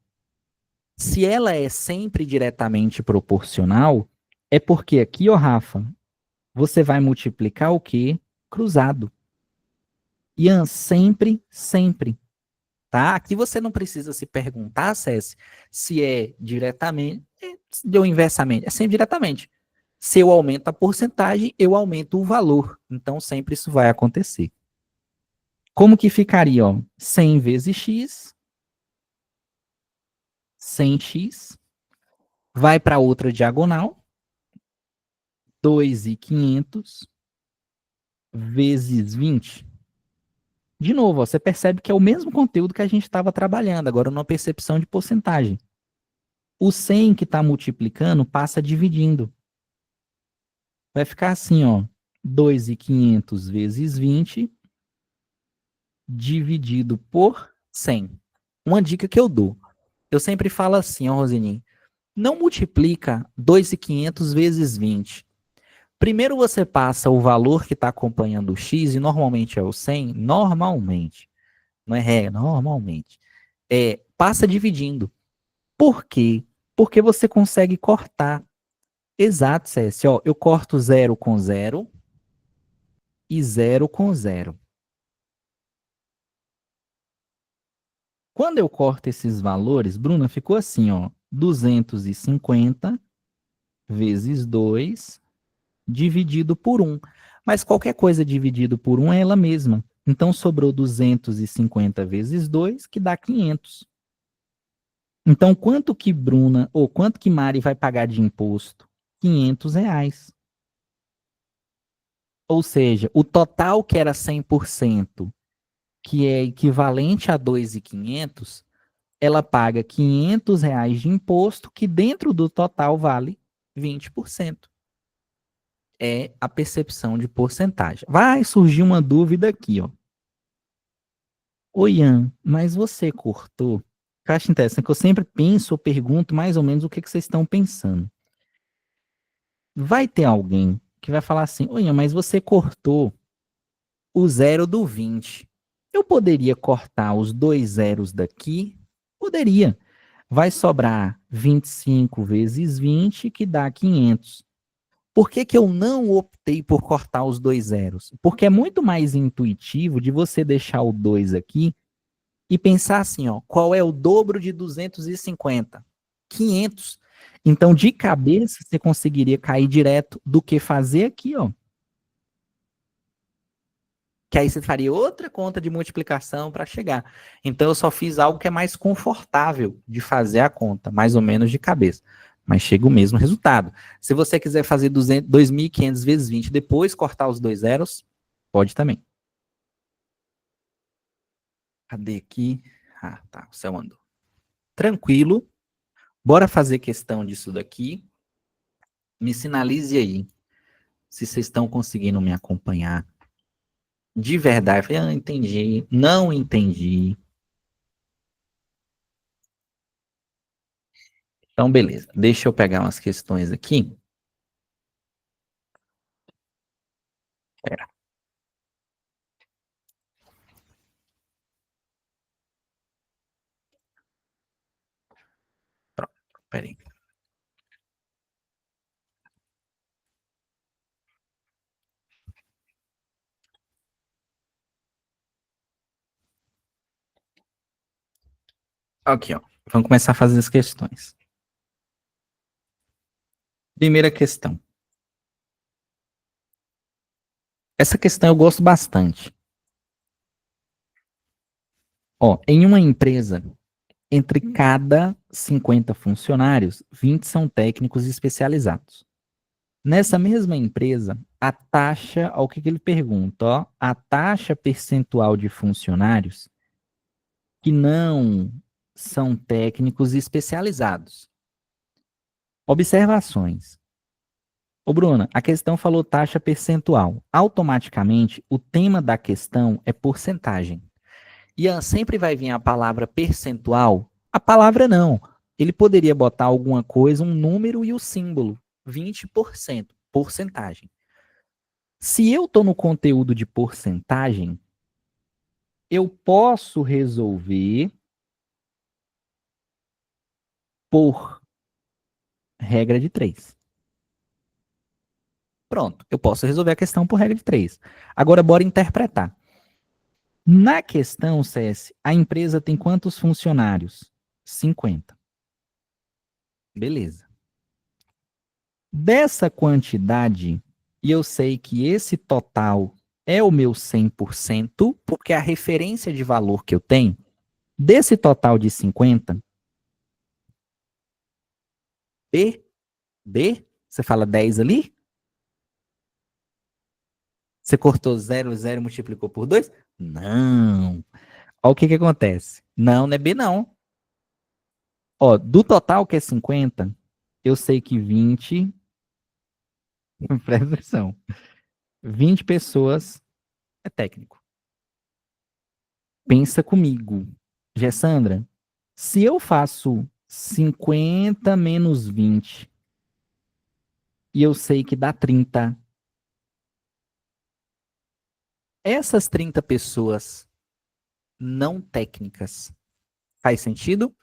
Se ela é sempre diretamente proporcional, é porque aqui, ó, Rafa, você vai multiplicar o quê? Cruzado. Ian, sempre, sempre. Tá? Aqui você não precisa se perguntar, César, se é diretamente, ou inversamente. É sempre diretamente. Se eu aumento a porcentagem, eu aumento o valor. Então, sempre isso vai acontecer. Como que ficaria? Ó? 100 vezes x, 100x, vai para outra diagonal, 2.500 vezes 20. De novo, ó, você percebe que é o mesmo conteúdo que a gente estava trabalhando, agora numa percepção de porcentagem. O 100 que está multiplicando passa dividindo. Vai ficar assim, ó, 2.500 vezes 20 dividido por 100. Uma dica que eu dou. Eu sempre falo assim, ó, Rosininho, não multiplica 2.500 vezes 20. Primeiro você passa o valor que está acompanhando o x, e normalmente é o 100, normalmente, não é regra, normalmente, passa dividindo. Por quê? Porque você consegue cortar. Exato, CS. Ó, eu corto 0 com 0 e 0 com 0. Quando eu corto esses valores, Bruna, ficou assim, ó, 250 vezes 2 dividido por 1. Mas qualquer coisa dividido por 1 é ela mesma. Então sobrou 250 vezes 2, que dá 500. Então quanto que Bruna, ou quanto que Mari vai pagar de imposto? R$ 500. Ou seja, o total que era 100%, que é equivalente a 2.500, ela paga R$ 500 de imposto, que dentro do total vale 20%. É a percepção de porcentagem. Vai surgir uma dúvida aqui, ó. Ô, Ian, mas você cortou? Eu acho interessante que eu sempre penso ou pergunto mais ou menos o que vocês estão pensando. Vai ter alguém que vai falar assim, ô, Ian, mas você cortou o 0 do 20. Eu poderia cortar os 2 zeros daqui? Poderia. Vai sobrar 25 vezes 20, que dá 500. Por que que eu não optei por cortar os 2 zeros? Porque é muito mais intuitivo de você deixar o 2 aqui e pensar assim, ó, qual é o dobro de 250? 500. Então, de cabeça, você conseguiria cair direto do que fazer aqui, ó. Que aí você faria outra conta de multiplicação para chegar. Então, eu só fiz algo que é mais confortável de fazer a conta, mais ou menos de cabeça. Mas chega o mesmo resultado. Se você quiser fazer 2.500 vezes 20, depois cortar os 2 zeros, pode também. Cadê aqui? Ah, tá, o céu andou. Tranquilo. Bora fazer questão disso daqui. Me sinalize aí se vocês estão conseguindo me acompanhar. De verdade. Eu falei, ah, entendi. Não entendi. Então, beleza. Deixa eu pegar umas questões aqui. Pera. Pronto. Pera aí. Aqui, ó. Vamos começar a fazer as questões. Primeira questão. Essa questão eu gosto bastante. Ó, em uma empresa, entre cada 50 funcionários, 20 são técnicos especializados. Nessa mesma empresa, a taxa, ó, o que ele pergunta, ó, a taxa percentual de funcionários que não são técnicos especializados. Observações. Ô, Bruna, a questão falou taxa percentual. Automaticamente, o tema da questão é porcentagem. Ian, sempre vai vir a palavra percentual? A palavra não. Ele poderia botar alguma coisa, um número e o símbolo. 20%, porcentagem. Se eu estou no conteúdo de porcentagem, eu posso resolver por regra de 3. Pronto, eu posso resolver a questão por regra de 3. Agora, bora interpretar. Na questão, CS, a empresa tem quantos funcionários? 50. Beleza. Dessa quantidade, e eu sei que esse total é o meu 100%, porque a referência de valor que eu tenho, desse total de 50, B, você fala 10 ali? Você cortou 0, 0 e multiplicou por 2? Não. Olha o que acontece. Não, não é B não. Ó, do total que é 50, eu sei que 20, presta atenção, 20 pessoas é técnico. Pensa comigo. Gessandra, se eu faço 50 menos 20 e eu sei que dá 30, essas 30 pessoas não técnicas, faz sentido?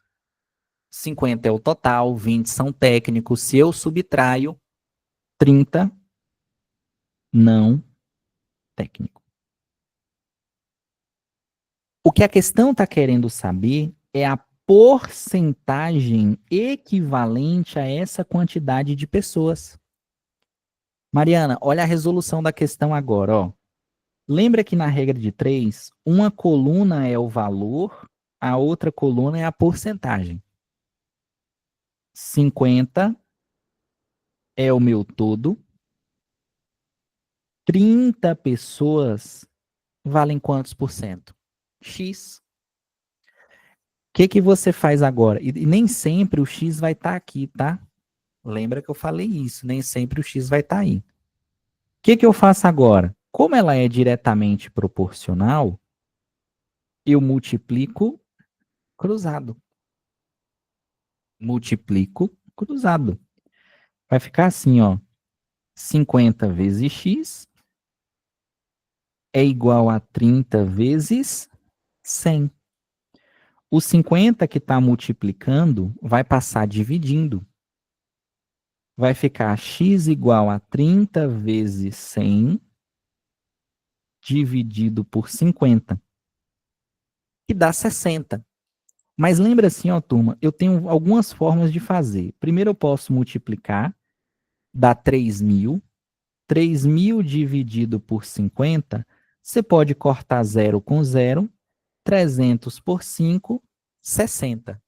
50 é o total, 20 são técnicos. Se eu subtraio 30, não técnico. O que a questão está querendo saber é a porcentagem equivalente a essa quantidade de pessoas. Mariana, olha a resolução da questão agora, ó. Lembra que na regra de 3, uma coluna é o valor, a outra coluna é a porcentagem. 50 é o meu todo. 30 pessoas valem quantos por cento? X. O que você faz agora? E nem sempre o X vai estar aqui, tá? Lembra que eu falei isso, nem sempre o X vai estar aí. O que eu faço agora? Como ela é diretamente proporcional, eu multiplico cruzado. Multiplico cruzado. Vai ficar assim, ó. 50 vezes x é igual a 30 vezes 100. O 50 que está multiplicando vai passar dividindo. Vai ficar x igual a 30 vezes 100 dividido por 50. Que dá 60. Mas lembra assim, ó, turma, eu tenho algumas formas de fazer. Primeiro eu posso multiplicar, dá 3.000. 3.000 dividido por 50, você pode cortar 0 com 0. 300 por 5, 60.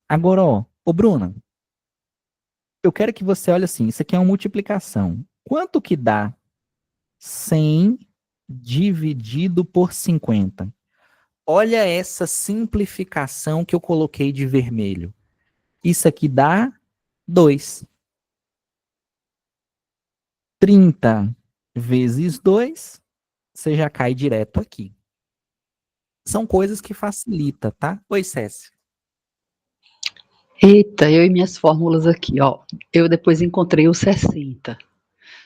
Agora, ó, ô Bruna, eu quero que você olhe assim, isso aqui é uma multiplicação. Quanto que dá 100 dividido por 50? Olha essa simplificação que eu coloquei de vermelho. Isso aqui dá 2. 30 vezes 2, você já cai direto aqui. São coisas que facilita, tá? Oi, Cécia. Eita, eu e minhas fórmulas aqui, ó. Eu depois encontrei o 60.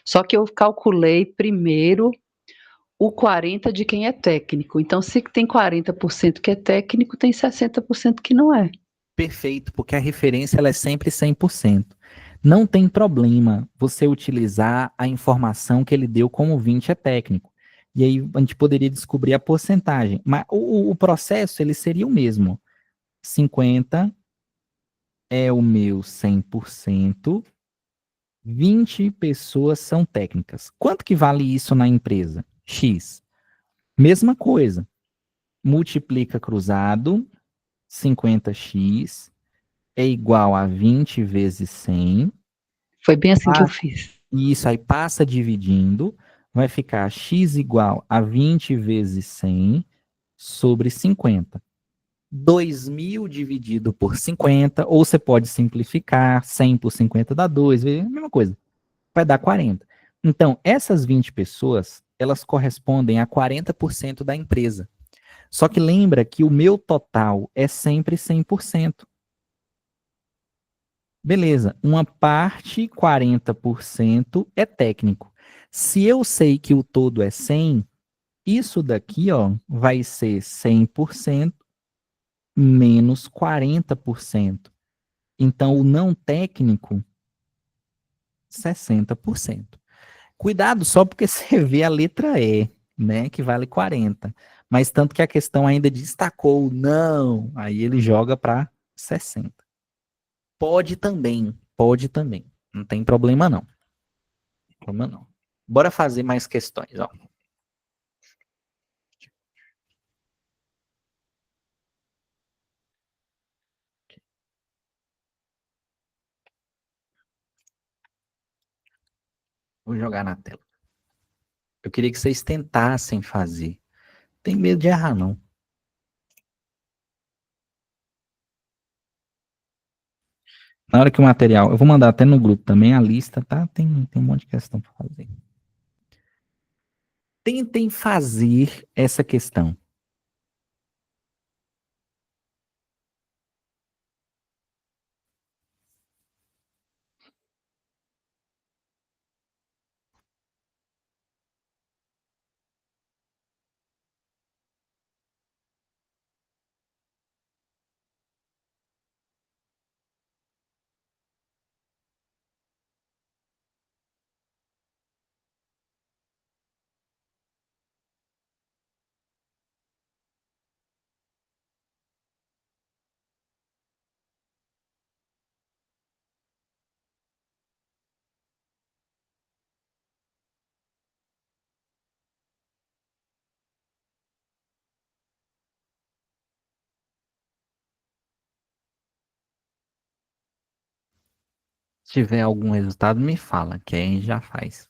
Só que eu calculei primeiro o 40 de quem é técnico. Então, se tem 40% que é técnico, tem 60% que não é. Perfeito, porque a referência ela é sempre 100%. Não tem problema você utilizar a informação que ele deu como 20 é técnico. E aí a gente poderia descobrir a porcentagem. Mas o processo ele seria o mesmo. 50 é o meu 100%. 20 pessoas são técnicas. Quanto que vale isso na empresa? X. Mesma coisa. Multiplica cruzado, 50x é igual a 20 vezes 100. Foi bem assim que eu fiz. E isso aí passa dividindo, vai ficar x igual a 20 vezes 100 sobre 50. 2.000 dividido por 50, ou você pode simplificar, 100 por 50 dá 2, a mesma coisa. Vai dar 40. Então, essas 20 pessoas, elas correspondem a 40% da empresa. Só que lembra que o meu total é sempre 100%. Beleza, uma parte, 40%, é técnico. Se eu sei que o todo é 100, isso daqui, ó, vai ser 100% menos 40%. Então, o não técnico, 60%. Cuidado só porque você vê a letra E, né, que vale 40. Mas tanto que a questão ainda destacou o não, aí ele joga para 60. Pode também, pode também. Não tem problema não. Problema não. Bora fazer mais questões, ó. Vou jogar na tela. Eu queria que vocês tentassem fazer. Tem medo de errar, não. Na hora que o material, eu vou mandar até no grupo também a lista, tá? Tem um monte de questão para fazer. Tentem fazer essa questão. Se tiver algum resultado, me fala, que aí a gente já faz.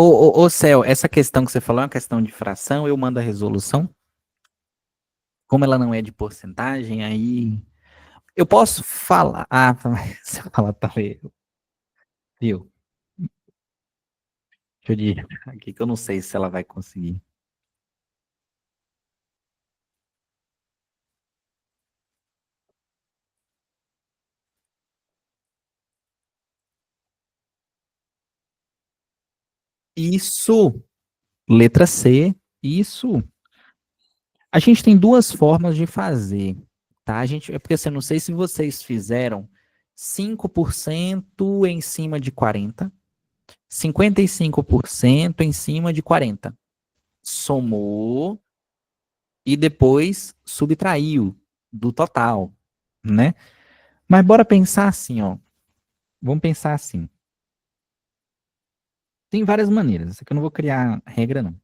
Ô, Céu, essa questão que você falou é uma questão de fração, eu mando a resolução. Como ela não é de porcentagem, aí eu posso falar. Ah, você fala, tá vendo? Viu? Deixa eu dizer aqui que eu não sei se ela vai conseguir. Isso, Letra C, isso. A gente tem duas formas de fazer, tá? É porque assim, eu não sei se vocês fizeram 5% em cima de 40, 55% em cima de 40. Somou e depois subtraiu do total, né? Mas bora pensar assim, ó. Vamos pensar assim. Tem várias maneiras. Isso aqui eu não vou criar regra, não.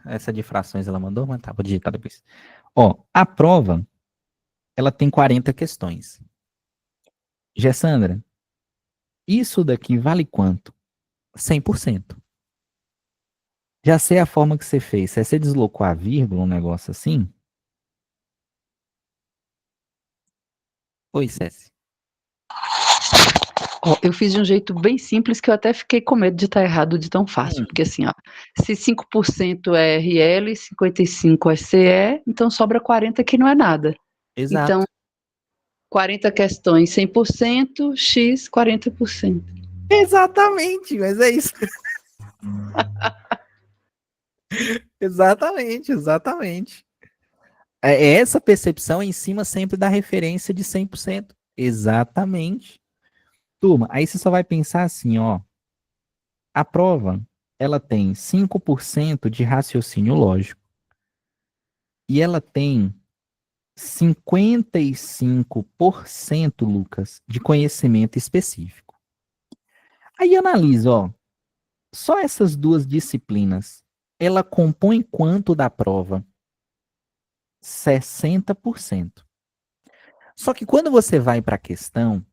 Essa de frações ela mandou, mas tá, vou digitar depois. Ó, a prova, ela tem 40 questões. Gessandra, isso daqui vale quanto? 100%. Já sei a forma que você fez. Se você deslocou a vírgula, um negócio assim. Oi, Cési. Ó, eu fiz de um jeito bem simples que eu até fiquei com medo de estar errado de tão fácil. Porque assim, ó, se 5% é RL, 55% é CE, então sobra 40 que não é nada. Exato. Então, 40 questões, 100%, X, 40%. Exatamente, mas é isso. Exatamente, exatamente. É essa percepção em cima sempre da referência de 100%. Exatamente. Turma, aí você só vai pensar assim, ó. A prova, ela tem 5% de raciocínio lógico e ela tem 55%, Lucas, de conhecimento específico. Aí analisa, ó, só essas duas disciplinas, ela compõe quanto da prova? 60%. Só que quando você vai para a questão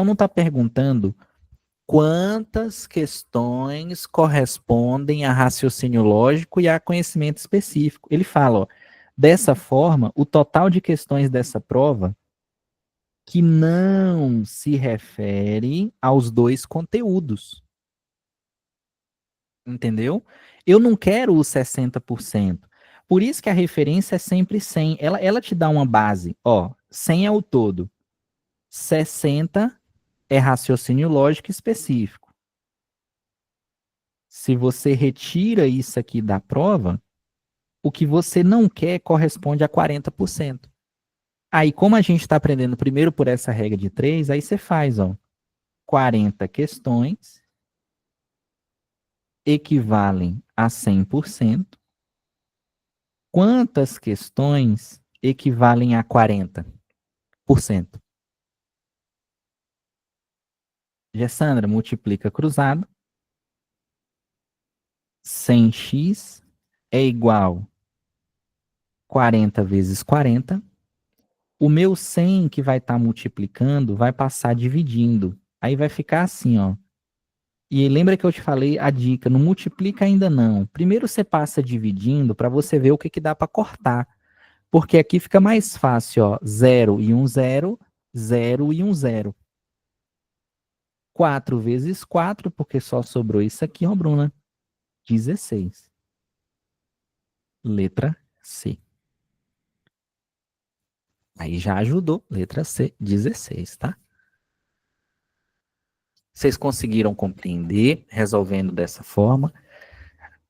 não está perguntando quantas questões correspondem a raciocínio lógico e a conhecimento específico. Ele fala, ó, dessa forma, o total de questões dessa prova que não se refere aos dois conteúdos. Entendeu? Eu não quero os 60%. Por isso que a referência é sempre 100. Ela te dá uma base. Ó, 100 é o todo. 60 é raciocínio lógico específico. Se você retira isso aqui da prova, o que você não quer corresponde a 40%. Aí, como a gente está aprendendo primeiro por essa regra de 3, aí você faz, ó, 40 questões equivalem a 100%. Quantas questões equivalem a 40%? Gessandra, multiplica cruzado. 100x é igual 40 vezes 40. O meu 100 que vai estar multiplicando vai passar dividindo. Aí vai ficar assim, ó. E lembra que eu te falei a dica, não multiplica ainda não. Primeiro você passa dividindo para você ver o que dá para cortar. Porque aqui fica mais fácil, ó. 0 e um 0, 0 e um 0. 4 vezes 4, porque só sobrou isso aqui, ó, Bruna. 16. Letra C. Aí já ajudou. Letra C, 16, tá? Vocês conseguiram compreender resolvendo dessa forma?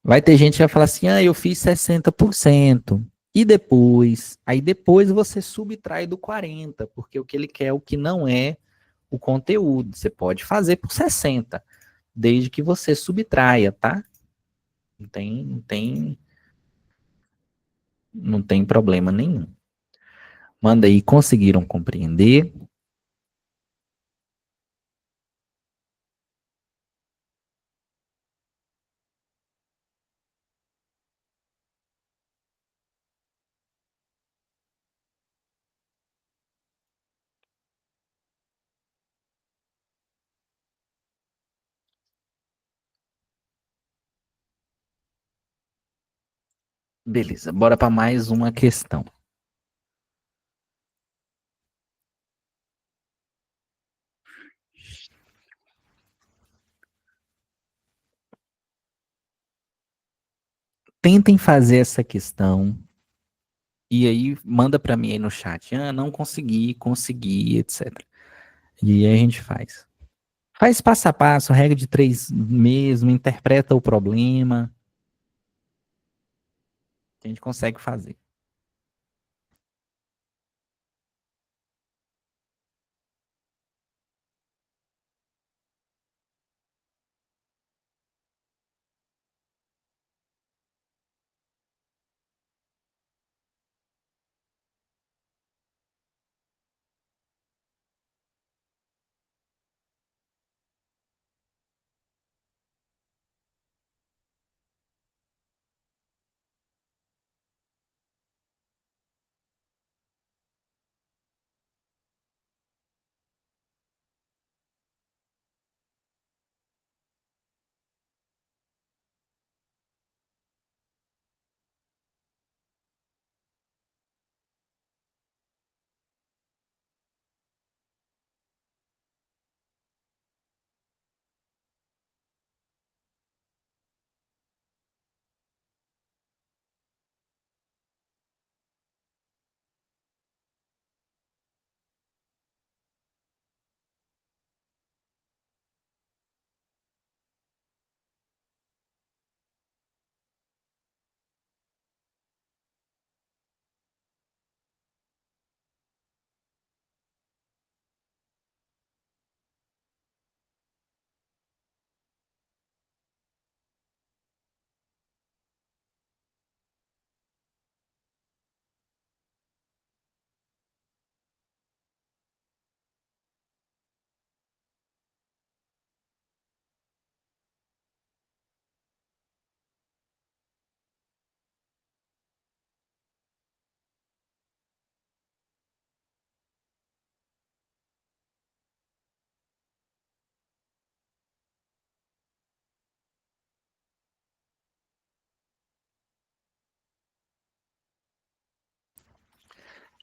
Vai ter gente que vai falar assim, eu fiz 60%. E depois? Aí depois você subtrai do 40%, porque o que ele quer é o que não é o conteúdo. Você pode fazer por 60%, desde que você subtraia, tá? Não tem problema nenhum. Manda aí, conseguiram compreender? Beleza, bora para mais uma questão. Tentem fazer essa questão e aí manda para mim aí no chat. Não consegui, etc. E aí a gente faz. Faz passo a passo, regra de 3 mesmo, interpreta o problema. Que a gente consegue fazer.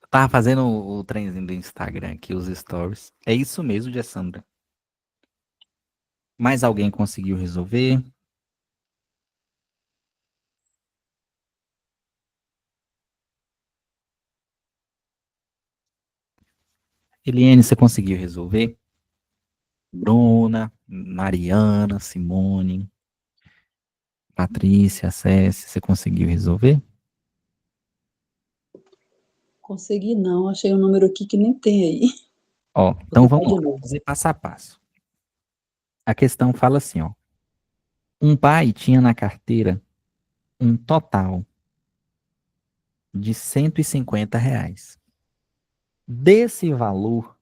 Eu tava fazendo o trenzinho do Instagram aqui, os stories. É isso mesmo, Jessandra. Mais alguém conseguiu resolver? Eliane, você conseguiu resolver? Bruna, Mariana, Simone, Patrícia, Cécia, você conseguiu resolver? Consegui não, achei um número aqui que nem tem aí. Ó, Vou então tentar vamos de lá, novo. fazer passo a passo. A questão fala assim, ó. Um pai tinha na carteira um total de R$ 150. Desse valor,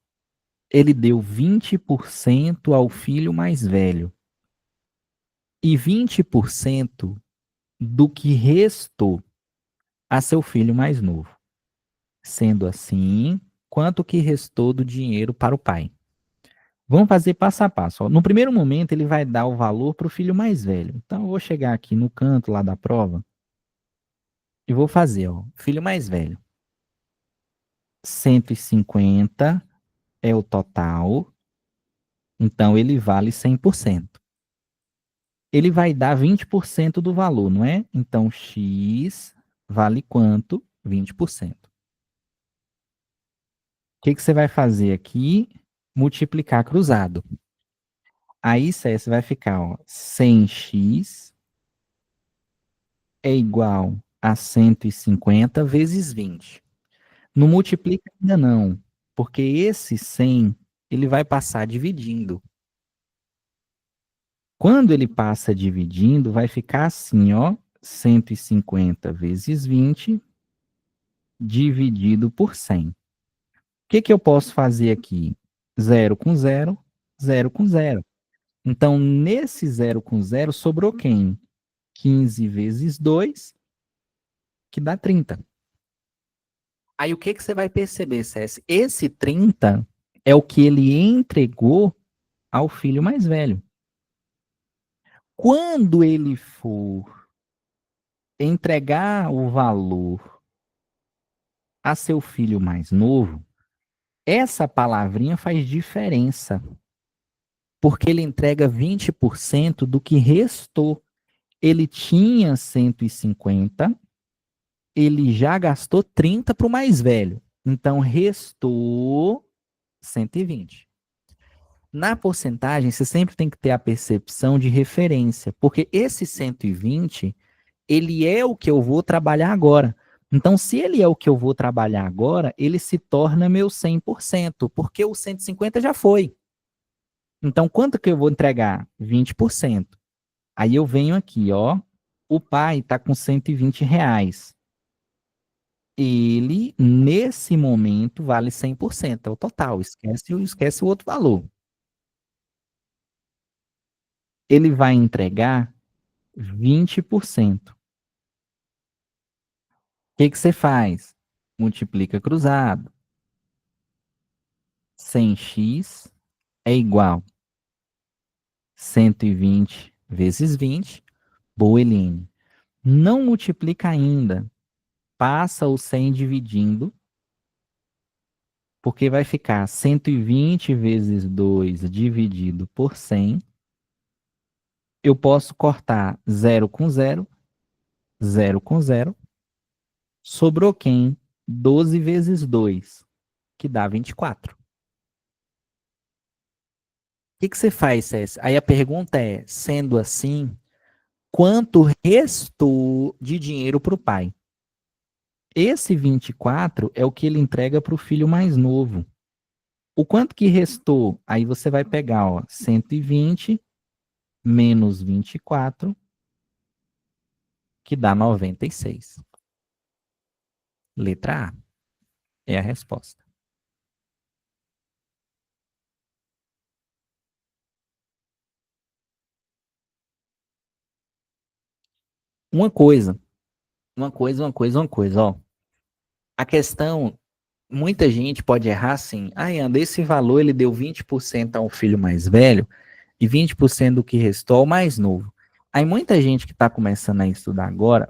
ele deu 20% ao filho mais velho e 20% do que restou a seu filho mais novo. Sendo assim, quanto que restou do dinheiro para o pai? Vamos fazer passo a passo. Ó. No primeiro momento, ele vai dar o valor para o filho mais velho. Então, eu vou chegar aqui no canto lá da prova e vou fazer, ó, filho mais velho. 150 é o total, então ele vale 100%. Ele vai dar 20% do valor, não é? Então, X vale quanto? 20%. O que que você vai fazer aqui? Multiplicar cruzado. Aí, CS vai ficar, ó, 100x é igual a 150 vezes 20. Não multiplica ainda não, porque esse 100, ele vai passar dividindo. Quando ele passa dividindo, vai ficar assim, ó, 150 vezes 20 dividido por 100. O que que eu posso fazer aqui? 0 com 0, 0 com 0. Então, nesse 0 com 0, sobrou quem? 15 vezes 2, que dá 30. Aí o que que você vai perceber, CS? Esse 30 é o que ele entregou ao filho mais velho. Quando ele for entregar o valor a seu filho mais novo, essa palavrinha faz diferença, porque ele entrega 20% do que restou. Ele tinha 150, ele já gastou 30 para o mais velho. Então, restou 120. Na porcentagem, você sempre tem que ter a percepção de referência, porque esse 120, ele é o que eu vou trabalhar agora. Então, se ele é o que eu vou trabalhar agora, ele se torna meu 100%, porque o 150 já foi. Então, quanto que eu vou entregar? 20%. Aí eu venho aqui, ó, o pai está com R$ 120. Ele, nesse momento, vale 100%, é o total. Esquece o outro valor. Ele vai entregar 20%. O que que você faz? Multiplica cruzado. 100x é igual 120 vezes 20. Boa, Eline. Não multiplica ainda. Passa o 100 dividindo, porque vai ficar 120 vezes 2 dividido por 100. Eu posso cortar 0 com 0, 0 com 0. Sobrou quem? 12 vezes 2, que dá 24. O que que você faz, César? Aí a pergunta é, sendo assim, quanto restou de dinheiro para o pai? Esse 24 é o que ele entrega para o filho mais novo. O quanto que restou? Aí você vai pegar, ó, 120 menos 24, que dá 96. Letra A é a resposta. Uma coisa, ó. A questão, muita gente pode errar assim. Ah, Anda, esse valor ele deu 20% ao filho mais velho e 20% do que restou ao mais novo. Aí muita gente que está começando a estudar agora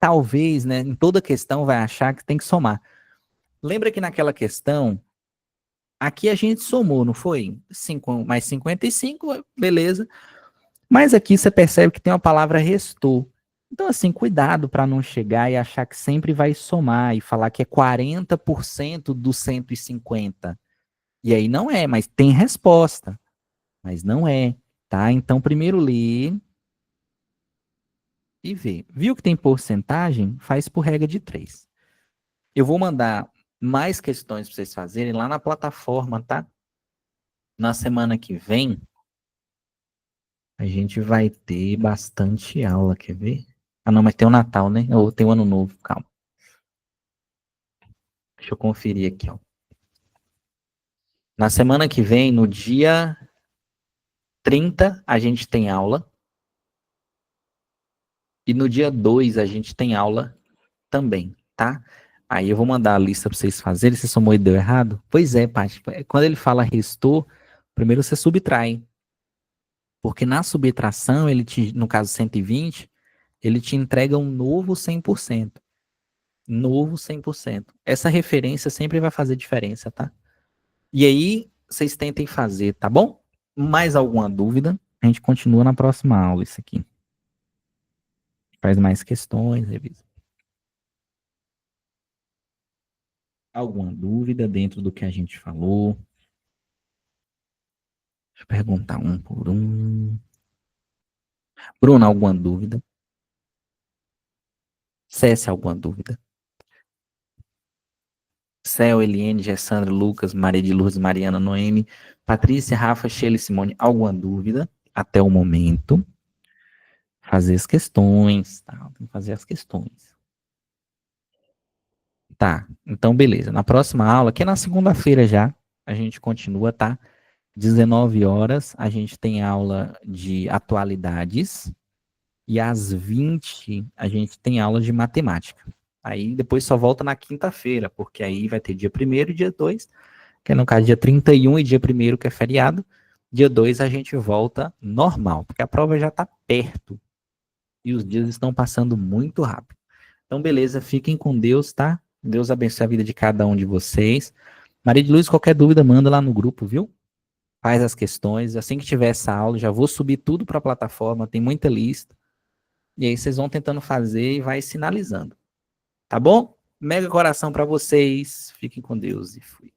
talvez, né, em toda questão vai achar que tem que somar. Lembra que naquela questão, aqui a gente somou, não foi? 5 mais 55, beleza. Mas aqui você percebe que tem uma palavra restou. Então, assim, cuidado para não chegar e achar que sempre vai somar e falar que é 40% do 150. E aí não é, mas tem resposta. Mas não é, tá? Então, primeiro lê e vê. Viu que tem porcentagem? Faz por regra de 3. Eu vou mandar mais questões para vocês fazerem lá na plataforma, tá? Na semana que vem, a gente vai ter bastante aula, quer ver? Ah, não, mas tem o Natal, né? Ou tem o Ano Novo, calma. Deixa eu conferir aqui, ó. Na semana que vem, no dia 30, a gente tem aula. E no dia 2, a gente tem aula também, tá? Aí eu vou mandar a lista para vocês fazerem. Você somou e deu errado? Pois é, Paty. Quando ele fala restou, primeiro você subtrai. Porque na subtração, no caso 120, ele te entrega um novo 100%. Novo 100%. Essa referência sempre vai fazer diferença, tá? E aí, vocês tentem fazer, tá bom? Mais alguma dúvida? A gente continua na próxima aula, isso aqui. Faz mais questões, revisa. Alguma dúvida dentro do que a gente falou? Deixa eu perguntar um por um. Bruna, alguma dúvida? Cécia, alguma dúvida? Céu, Eliane, Gessandra, Lucas, Maria de Lourdes, Mariana, Noemi, Patrícia, Rafa, Sheila e Simone, alguma dúvida até o momento? Fazer as questões, tá? Tem que fazer as questões. Tá, então beleza. Na próxima aula, que é na segunda-feira já, a gente continua, tá? 19 horas, a gente tem aula de atualidades e às 20 a gente tem aula de matemática. Aí depois só volta na quinta-feira, porque aí vai ter dia 1º e dia 2, que é no caso dia 31 e dia 1º, que é feriado. Dia 2 a gente volta normal, porque a prova já está perto e os dias estão passando muito rápido. Então, beleza, fiquem com Deus, tá? Deus abençoe a vida de cada um de vocês. Maria de Luz, qualquer dúvida, manda lá no grupo, viu? Faz as questões. Assim que tiver essa aula, já vou subir tudo para a plataforma, tem muita lista. E aí vocês vão tentando fazer e vai sinalizando. Tá bom? Mega coração para vocês. Fiquem com Deus e fui.